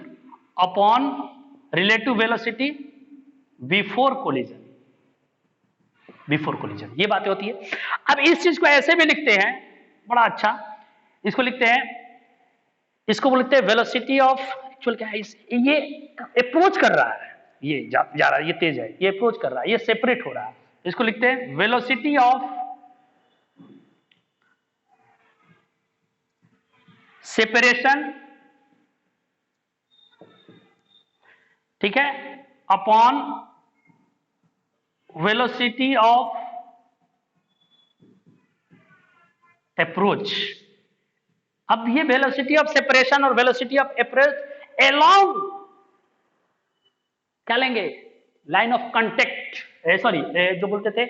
upon relative velocity before collision, ये बातें होती है। अब इस चीज को ऐसे भी लिखते हैं, बड़ा अच्छा, इसको लिखते हैं, इसको बोलते हैं वेलोसिटी ऑफ, एक्चुअल क्या है, ये अप्रोच कर रहा है, ये जा रहा है, ये तेज है, ये अप्रोच कर रहा है, ये सेपरेट हो रहा है, इसको लिखते हैं वेलोसिटी ऑफ सेपरेशन, ठीक है, अपॉन वेलोसिटी ऑफ अप्रोच। अब ये वेलोसिटी ऑफ सेपरेशन और वेलोसिटी ऑफ अप्रोच अलोंग क्या लेंगे, लाइन ऑफ कांटेक्ट, सॉरी जो बोलते थे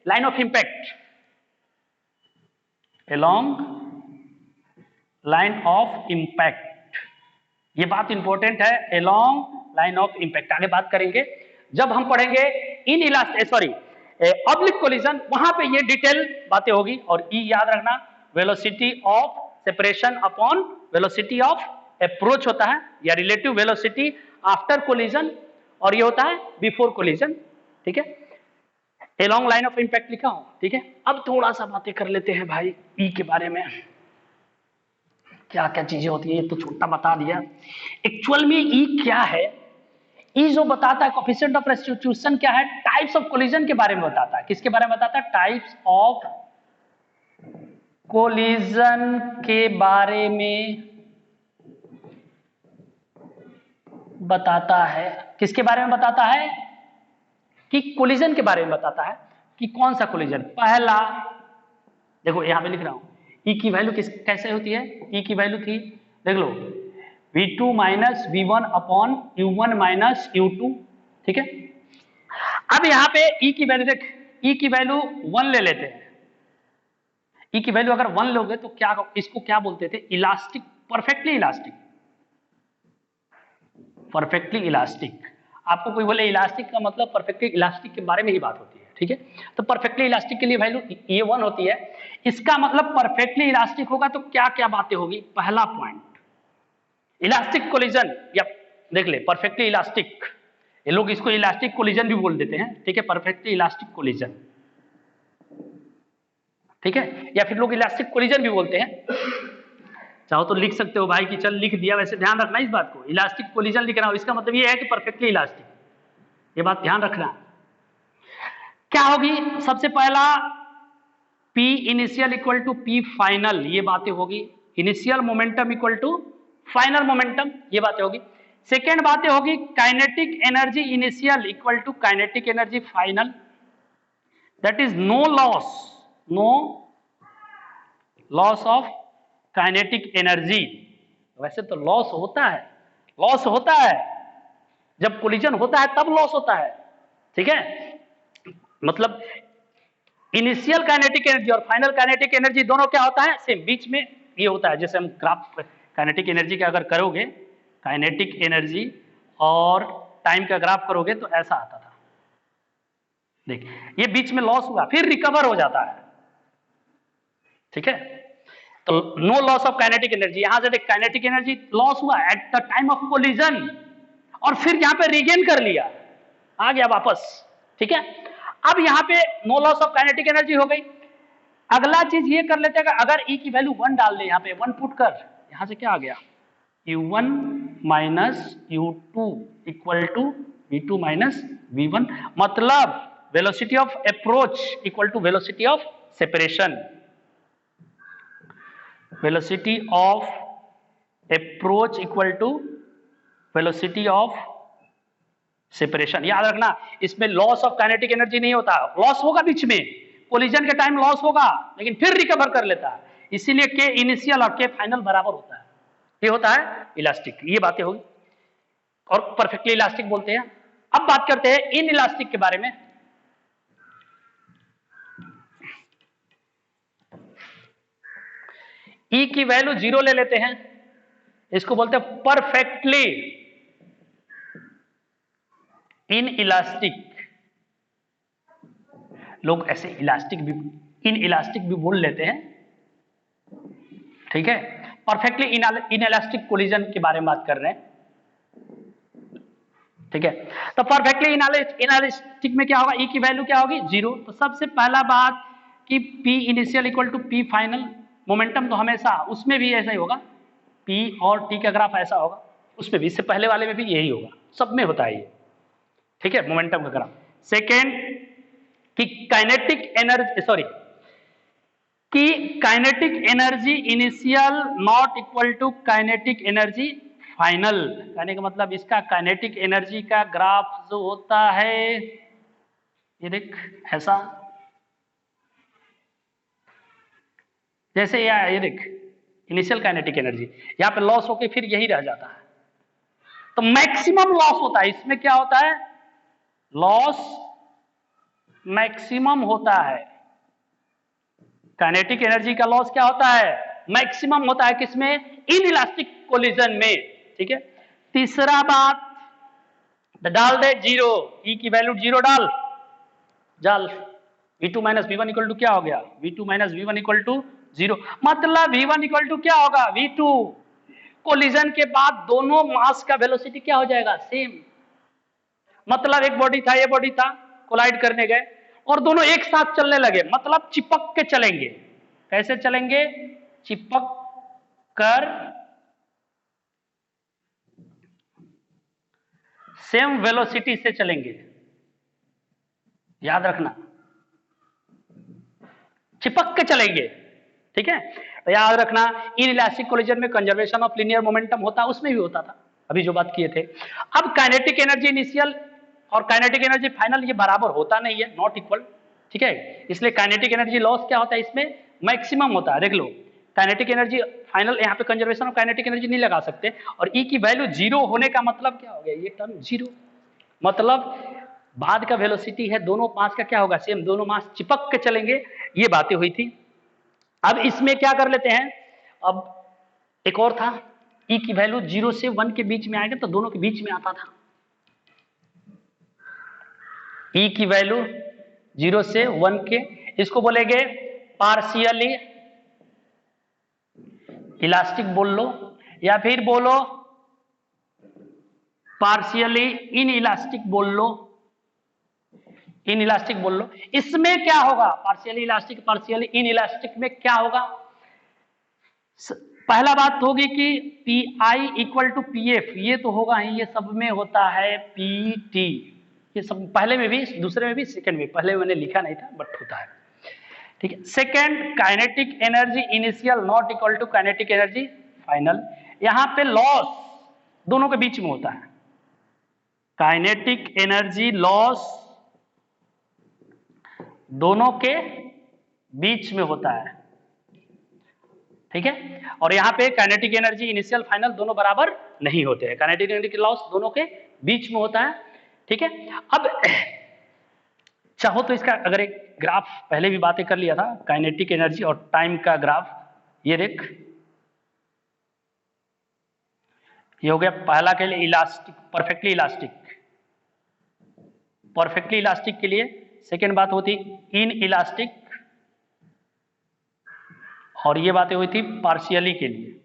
line of impact, along line of impact, ये बात इंपॉर्टेंट है, अलोंग लाइन ऑफ इंपैक्ट। आगे बात करेंगे जब हम पढ़ेंगे in elastic, sorry oblique collision, वहां पे ये डिटेल बातें होगी। और ई याद रखना, velocity of separation upon velocity of approach होता है, या रिलेटिव वेलोसिटी आफ्टर कोलिजन, और ये होता है बिफोर कोलिजन, ठीक है, अलोंग लाइन ऑफ इंपैक्ट लिखा हूं, ठीक है। अब थोड़ा सा बातें कर लेते हैं भाई ई के बारे में, क्या क्या चीजें होती है, ये तो छोटा बता दिया। एक्चुअल में ई क्या है, ई जो बताता है कोएफिशिएंट ऑफ रेस्टिट्यूशन क्या है, टाइप्स ऑफ कोलिजन के बारे में बताता है। किसके बारे में बताता है, टाइप्स ऑफ कोलिजन के बारे में बताता है। किसके बारे में बताता है, कि कोलिजन के बारे में बताता है, कि कौन सा कोलिजन। पहला देखो यहां पे लिख रहा हूं, ई की वैल्यू कैसे होती है, ई की वैल्यू थी, देख लो, v2 minus v1 upon u1 minus u2, ठीक है। अब यहां पे ई की वैल्यू देख, ई की वैल्यू 1 ले लेते हैं, ई की वैल्यू अगर 1 लोगे तो क्या, इसको क्या बोलते थे, elastic, perfectly elastic, perfectly elastic. आपको कोई बोले इलास्टिक का मतलब परफेक्टली इलास्टिक के बारे में ही बात होती है, ठीक है। तो परफेक्टली इलास्टिक के लिए वैल्यू ये 1 होती है, इसका मतलब परफेक्टली इलास्टिक होगा तो क्या क्या बातें होगी। पहला पॉइंट, इलास्टिक कोलिजन, या देख ले परफेक्टली इलास्टिक, ये लोग इसको इलास्टिक कोलिजन भी बोल देते हैं, ठीक है, परफेक्टली इलास्टिक कोलिजन, ठीक है, या फिर लोग इलास्टिक कोलिजन भी बोलते हैं। चाहो तो लिख सकते हो भाई कि चल लिख दिया, वैसे ध्यान रखना इस बात को, इलास्टिक कोलिजन लिख रहा हूं, इसका मतलब ये है कि परफेक्टली इलास्टिक, ये बात ध्यान रखना। क्या होगी, सबसे पहला P initial equal to P final, ये बातें होगी, initial momentum equal to final momentum, ये बातें होगी। सेकेंड बातें होगी kinetic energy initial equal to kinetic energy final, that is no loss of kinetic energy. वैसे तो लॉस होता है, जब कोलिजन होता है तब लॉस होता है, ठीक है। मतलब इनिशियल काइनेटिक एनर्जी और फाइनल काइनेटिक एनर्जी दोनों क्या होता है, सेम, बीच में ये होता है। जैसे हम ग्राफ काइनेटिक एनर्जी का अगर करोगे, काइनेटिक एनर्जी और टाइम का ग्राफ करोगे तो ऐसा आता था, देखिए ये बीच में लॉस हुआ फिर रिकवर हो जाता है, ठीक है। तो no loss of kinetic energy, यहां से देख काइनेटिक एनर्जी लॉस हुआ at the time of collision और फिर यहां पे रीगेन कर लिया, आ गया वापस, ठीक है। अब यहां पे no loss of kinetic energy हो गई। अगला चीज ये कर लेते हैं, अगर ई की वैल्यू 1 डाल दे, यहां पे 1 पुट कर, यहां से क्या आ गया, u1 minus u2 equal to v2 minus v1, मतलब velocity of approach equal to velocity of separation, velocity of approach equal to velocity of separation. याद रखना इसमें लॉस ऑफ काइनेटिक एनर्जी नहीं होता, लॉस होगा बीच में, कोलिजन के टाइम लॉस होगा लेकिन फिर रिकवर कर लेता है। इसीलिए के इनिशियल और के फाइनल बराबर होता है, ये होता है इलास्टिक। ये बातें होगी और परफेक्टली इलास्टिक बोलते हैं। अब बात करते हैं इन इलास्टिक के बारे में। ई की वैल्यू 0 ले लेते हैं, इसको बोलते हैं परफेक्टली इन इलास्टिक। लोग ऐसे इलास्टिक भी, इन इलास्टिक भी बोल लेते हैं, ठीक है। परफेक्टली इन इलास्टिक कोलिजन के बारे में बात कर रहे हैं, ठीक है। तो परफेक्टली इन इलास्टिक में क्या होगा, ई की वैल्यू क्या होगी 0। तो सबसे पहला बात कि P initial equal to P final, momentum तो हमेशा उसमें भी ऐसा ही होगा, P और T का ग्राफ ऐसा होगा, उसमें भी, इससे पहले वाले में भी यही होगा, सब में होता है ये, ठीक है, मोमेंटम का ग्राफ। सेकेंड कि काइनेटिक एनर्जी, सॉरी, कि kinetic energy initial not equal to kinetic energy final. कहने का मतलब इसका काइनेटिक एनर्जी का ग्राफ जो होता है, ये देख ऐसा, जैसे ये देख इनिशियल काइनेटिक एनर्जी, यहां पे लॉस होके फिर यही रह जाता है, तो मैक्सिमम लॉस होता है इसमें। क्या होता है, लॉस मैक्सिमम होता है, काइनेटिक एनर्जी का लॉस क्या होता है, मैक्सिमम होता है, किसमें, इन इलास्टिक कोलिजन में, ठीक है। तीसरा बात डाल दे 0, ई की वैल्यू 0 डाल, V2 minus V1 equal to क्या हो गया, V2 minus V1 equal to 0, मतलब V1 इक्वल टू क्या होगा, V2। कोलिजन के बाद दोनों मास का वेलोसिटी क्या हो जाएगा, सेम। मतलब एक बॉडी था, ये बॉडी था, कोलाइड करने गए और दोनों एक साथ चलने लगे, मतलब चिपक के चलेंगे। कैसे चलेंगे, चिपक कर सेम वेलोसिटी से चलेंगे, याद रखना, चिपक के चलेंगे, ठीक है। तो याद रखना इन इलास्टिक कोलिजन में कंजर्वेशन ऑफ लीनियर मोमेंटम होता है, उसमें भी होता था, अभी जो बात किए थे। अब काइनेटिक एनर्जी इनिशियल और काइनेटिक एनर्जी फाइनल ये बराबर होता नहीं है, नॉट इक्वल, ठीक है। इसलिए काइनेटिक एनर्जी लॉस क्या होता है, इसमें मैक्सिमम होता है। देख लो काइनेटिक एनर्जी फाइनल, यहाँ पे कंजर्वेशन ऑफ काइनेटिक एनर्जी नहीं लगा सकते, और ई की वैल्यू 0 होने का मतलब क्या हो गया, ये टर्म 0, मतलब बाद का वेलोसिटी है, दोनों मास का क्या होगा, सेम, दोनों मास चिपक के चलेंगे, ये बातें हुई थी। अब इसमें क्या कर लेते हैं, अब एक और था, ई की वैल्यू 0 से 1 के बीच में आएगा, तो दोनों के बीच में आता था। ई की वैल्यू 0 से 1 के, इसको बोलेंगे पार्शियली इलास्टिक बोल लो, या फिर बोलो पार्शियली इन इलास्टिक बोल लो, इन इलास्टिक बोल लो। इसमें क्या होगा, partially elastic partially inelastic में क्या होगा, पहला बात होगी कि P I equal to P F, ये तो होगा ही, ये सब में होता है पी टी, ये सब पहले में भी, दूसरे में भी, सेकंड में, पहले में मैंने लिखा नहीं था बट होता है, ठीक है। Second kinetic energy initial not equal to kinetic energy final, यहां पे लॉस दोनों के बीच में होता है, काइनेटिक एनर्जी लॉस दोनों के बीच में होता है, ठीक है। और यहां पे काइनेटिक एनर्जी इनिशियल फाइनल दोनों बराबर नहीं होते हैं, काइनेटिक एनर्जी की लॉस दोनों के बीच में होता है, ठीक है। अब चाहो तो इसका अगर एक ग्राफ, पहले भी बातें कर लिया था, काइनेटिक एनर्जी और टाइम का ग्राफ, ये देख, ये हो गया पहला के लिए elastic, perfectly elastic, perfectly elastic के लिए। सेकेंड बात होती इन इलास्टिक, और ये बातें हुई थी पार्शियली के लिए,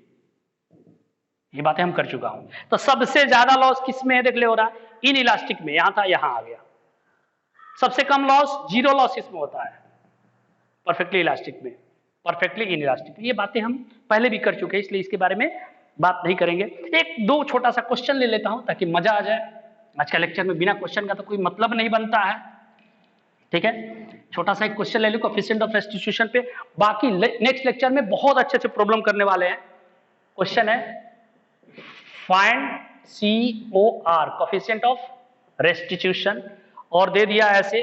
ये बातें हम कर चुका हूं। तो सबसे ज्यादा लॉस किसमें है, देख ले, हो रहा इन इलास्टिक में, यहां था यहां आ गया। सबसे कम लॉस 0 लॉस इसमें होता है परफेक्टली इलास्टिक में, परफेक्टली इन इलास्टिक में। ये बातें हम पहले भी कर चुके हैं, इसलिए इसके बारे में बात नहीं करेंगे। एक दो छोटा सा क्वेश्चन ले लेता हूं ताकि मजा आ जाए, आज का लेक्चर में बिना क्वेश्चन का तो कोई मतलब नहीं बनता है, ठीक है। छोटा सा एक क्वेश्चन ले लो कोएफिशिएंट ऑफ रेस्टिट्यूशन पे, बाकी नेक्स्ट लेक्चर में बहुत अच्छे से प्रॉब्लम करने वाले हैं। क्वेश्चन है find COR, coefficient of restitution, और दे दिया ऐसे,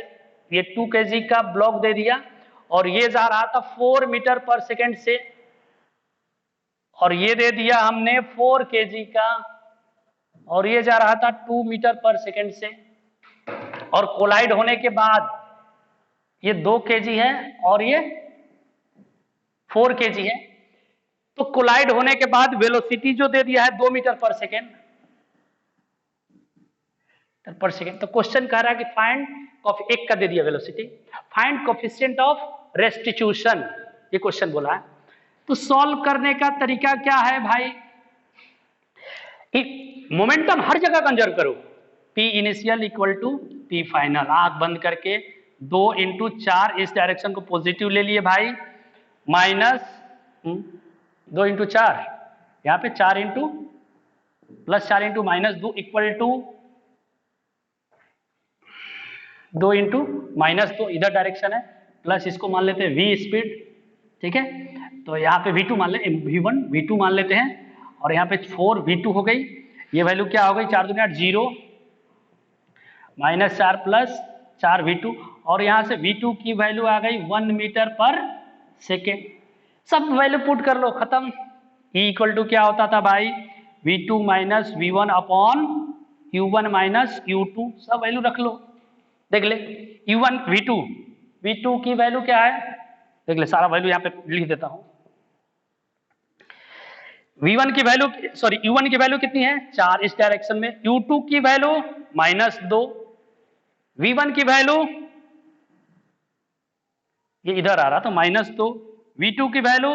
ये 2 kg का ब्लॉक दे दिया और ये जा रहा था 4 मीटर पर सेकेंड से और ये दे दिया हमने 4 kg का, और ये जा रहा था 2 मीटर पर सेकेंड से, और कोलाइड होने के बाद ये 2 kg है और ये 4 kg है। तो कोलाइड होने के बाद वेलोसिटी जो दे दिया है 2 मीटर पर सेकेंड तो क्वेश्चन कह रहा है कि फाइंड एक का दे दिया velocity, find coefficient of restitution, ये क्वेश्चन बोला है। तो सॉल्व करने का तरीका क्या है भाई, मोमेंटम हर जगह कंजर्व करो, P initial equal to P final, आंख बंद करके 2 इंटू 4 इस डायरेक्शन को पॉजिटिव ले लिए भाई, माइनस 2 इंटू 4 यहाँ पे 4 into plus 4 into minus 2 equal to 2 into minus 2 इधर डायरेक्शन है, प्लस इसको मान लेते हैं v स्पीड, ठीक है। तो यहाँ पे v2 मान ले, v1 v2 मान लेते हैं, और यहाँ पे 4 v2 हो गई, ये वैल्यू क्या हो गई 4 दूनी 8 0 माइनस 4 प्लस 4 v2, और यहाँ से v2 की वैल्यू आ गई 1 मीटर पर सेकेंड। सब वैल्यू पुट कर लो, खत्म। E इक्वल टू क्या होता था भाई, v2 minus v1 upon u1 minus u2, सब वैल्यू रख लो, देख ले। u1 v2 की वैल्यू क्या है, देख ले, सारा वैल्यू यहाँ पे लिख देता हूं। v1 की वैल्यू सॉरी u1 की वैल्यू कितनी है 4 इस डायरेक्शन में, u2 की वैल्यू माइनस 2, v1 की वैल्यू ये इधर आ रहा था माइनस 2, v2 की वैल्यू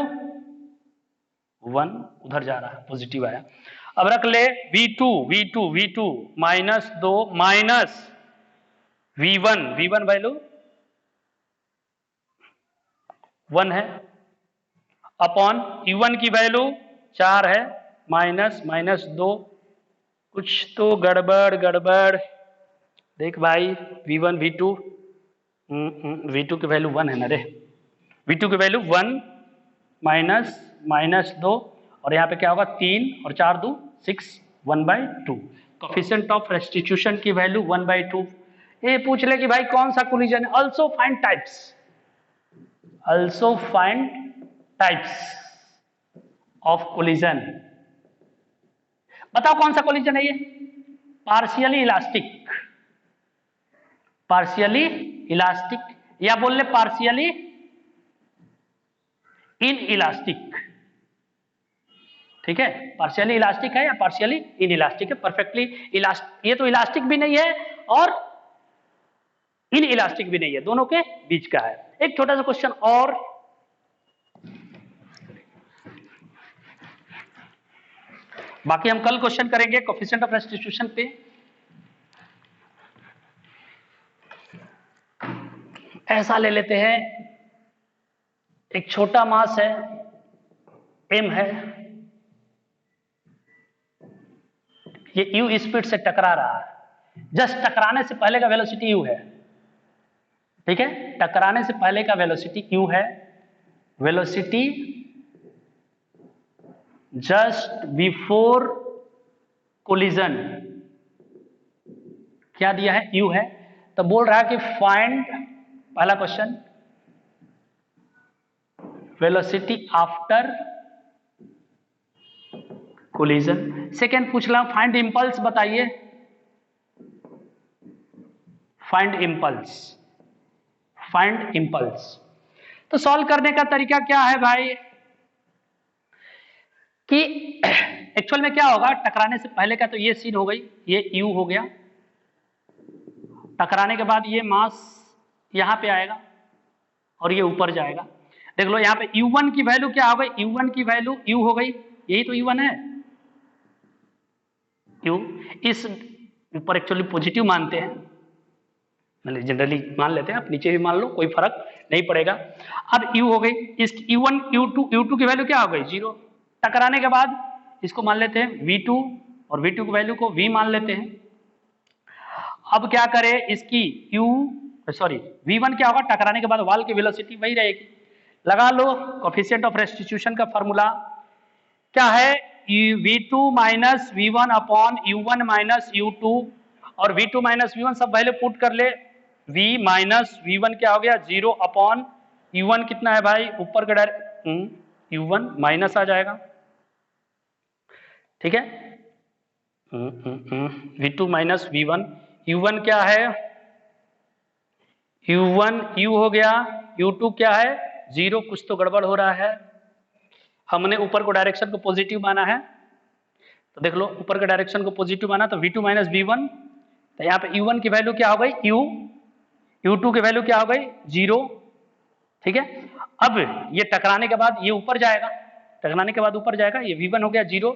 1 उधर जा रहा है पॉजिटिव आया। अब रख ले v2 minus 2 minus v1 value 1 है, अपॉन u1 की वैल्यू 4 है, माइनस 2, कुछ तो गड़बड़ देख भाई, v1 v2 की वैल्यू 1 है ना रे, v2 की वैल्यू 1 माइनस 2, और यहाँ पे क्या होगा 3 और 4 2 6 1/2, कोफिशिएंट ऑफ रेस्टिट्यूशन की वैल्यू 1/2। ये पूछ ले कि भाई कौन सा कोलिजन है, also find types of collision. बताओ कौन सा कोलिजन है ये, पार्शियली इलास्टिक या बोल ले पार्शियली इनइलास्टिक, ठीक है। पार्शियली इलास्टिक है या पार्शियली इनइलास्टिक है, परफेक्टली इलास्टिक, ये तो इलास्टिक भी नहीं है और इनइलास्टिक भी नहीं है, दोनों के बीच का है। एक छोटा सा क्वेश्चन और, बाकी हम कल क्वेश्चन करेंगे कोफिशिएंट ऑफ रेस्टिट्यूशन पे। ऐसा ले लेते हैं, एक छोटा मास है m है, ये u स्पीड से टकरा रहा है, जस्ट टकराने से पहले का वेलोसिटी u है, ठीक है, टकराने से पहले का वेलोसिटी u है, वेलोसिटी जस्ट बिफोर कोलिजन क्या दिया है u है। तो बोल रहा है कि फाइंड, पहला question velocity after collision, second पूछ रहा फाइंड इंपल्स, बताइए फाइंड इंपल्स। तो सॉल्व करने का तरीका क्या है भाई, कि एक्चुअल में क्या होगा, टकराने से पहले का तो ये सीन हो गई, ये u हो गया, टकराने के बाद ये मास यहां पे आएगा और ये ऊपर जाएगा। देख लो यहाँ पे u1 की वैल्यू क्या हो गई, u1 की वैल्यू u हो गई, यही तो u1 है, u इस ऊपर एक्चुअली पॉजिटिव मानते हैं, मतलब जनरली मान लेते हैं, आप नीचे भी मान लो कोई फर्क नहीं पड़ेगा। अब u हो गई, इस u1 u2 की वैल्यू क्या हो गई 0, टकराने के बाद इसको मान लेते हैं v2 और v2 की वैल्यू को v मान लेते हैं। अब क्या करें, इसकी v1 क्या होगा, टकराने के बाद वॉल की वेलोसिटी वही रहेगी, लगा लो कोफिशिएंट ऑफ रेस्टिट्यूशन का फॉर्मूला क्या है, v2 minus v1 upon u1 minus u2, और v2 माइनस v1 सब वैल्यू पुट कर ले, v माइनस v1 क्या हो गया 0 अपॉन u1 कितना है भाई, ऊपर का u1 माइनस आ जाएगा, ठीक है। v2 माइनस v1, u1 क्या है, u1 u हो गया, u2 क्या है 0, कुछ तो गड़बड़ हो रहा है। हमने ऊपर को डायरेक्शन को पॉजिटिव माना है, तो देख लो ऊपर के डायरेक्शन को पॉजिटिव माना, तो v2 माइनस v1, तो यहाँ पे u1 की वैल्यू क्या हो गई u2 की वैल्यू क्या हो गई 0, ठीक है। अब ये टकराने के बाद ये ऊपर जाएगा, टकराने के बाद ऊपर जाएगा, ये v1 हो गया 0,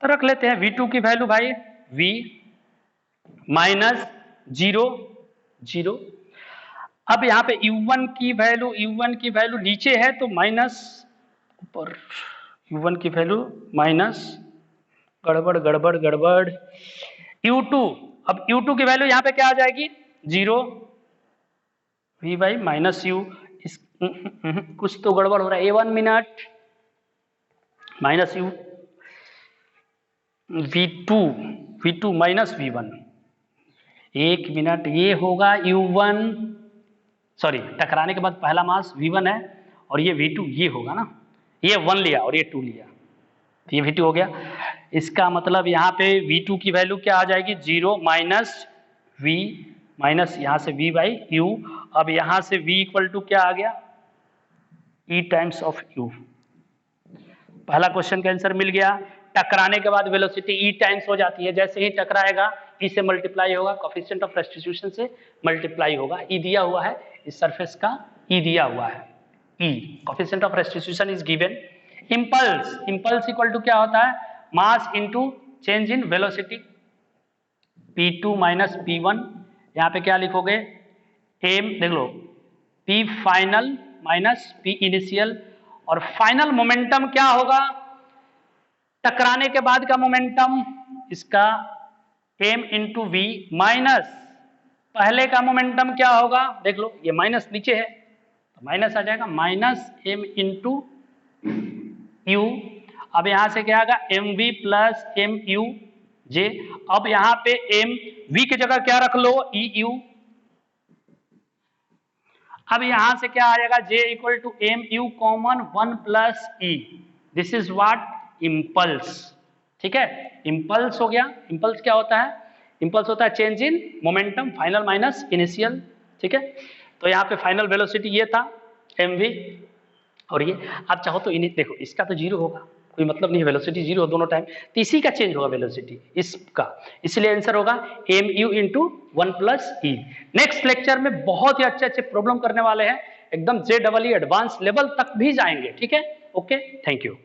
तो रख लेते हैं v2 की वैल्यू भाई v माइनस 0। अब यहाँ पे u1 की वैल्यू नीचे है तो माइनस ऊपर, u1 की वैल्यू माइनस, गड़बड़ u2, अब u2 की वैल्यू यहाँ पे क्या आ जाएगी 0, v बाई माइनस u, कुछ तो गड़बड़ हो रहा है, a1 minute minus u, v2 minus v1, 1 minute, ये होगा u1, सॉरी टकराने के बाद पहला मास v1 है और ये v2 ये होगा ना, ये 1 लिया और ये 2 लिया, तो ये v2 हो गया। इसका मतलब यहाँ पे v2 की वैल्यू क्या आ जाएगी 0 माइनस v माइनस यहाँ से v बाई u, अब यहाँ से v इक्वल टू क्या आ गया e टाइम्स ऑफ u। पहला क्वेश्चन का आंसर मिल गया। टकराने के बाद वेलोसिटी e टाइम्स हो जाती है, जैसे ही टकराएगा e से मल्टीप्लाई होगा, कोएफिशिएंट ऑफ रेस्टिट्यूशन से मल्टीप्लाई होगा, e दिया हुआ है इस सरफेस का, e दिया हुआ है, e coefficient of restitution is given. Impulse equal to क्या होता है mass into change in velocity, p2 minus p1, यहाँ पे क्या लिखोगे m, देख लो p final minus p initial, और फाइनल मोमेंटम क्या होगा टकराने के बाद का मोमेंटम इसका m इंटू वी माइनस पहले का मोमेंटम क्या होगा, देख लो ये माइनस नीचे है तो माइनस आ जाएगा, माइनस m इंटू यू। अब यहां से क्या आएगा m v plus m u j. अब यहां पे एम वी की जगह क्या रख लो ई यू। अब यहां से क्या आएगा j equal to m u common 1 plus e, this is what impulse, ठीक है। इम्पल्स हो गया। इम्पल्स क्या होता है, इम्पल्स होता है change in momentum final minus initial, ठीक है। तो यहाँ पे फाइनल वेलोसिटी ये था एम वी, और ये आप चाहो तो इन्हीं देखो इसका तो जीरो होगा, कोई मतलब नहीं है, वेलोसिटी जीरो हो दोनों टाइम, तो इसी का चेंज होगा वेलोसिटी इसका, इसलिए आंसर होगा M U into 1 plus E. Next lecture में बहुत ही अच्छे अच्छे प्रॉब्लम करने वाले हैं, एकदम JEE एडवांस लेवल तक भी जाएंगे, ठीक है। Okay, thank you.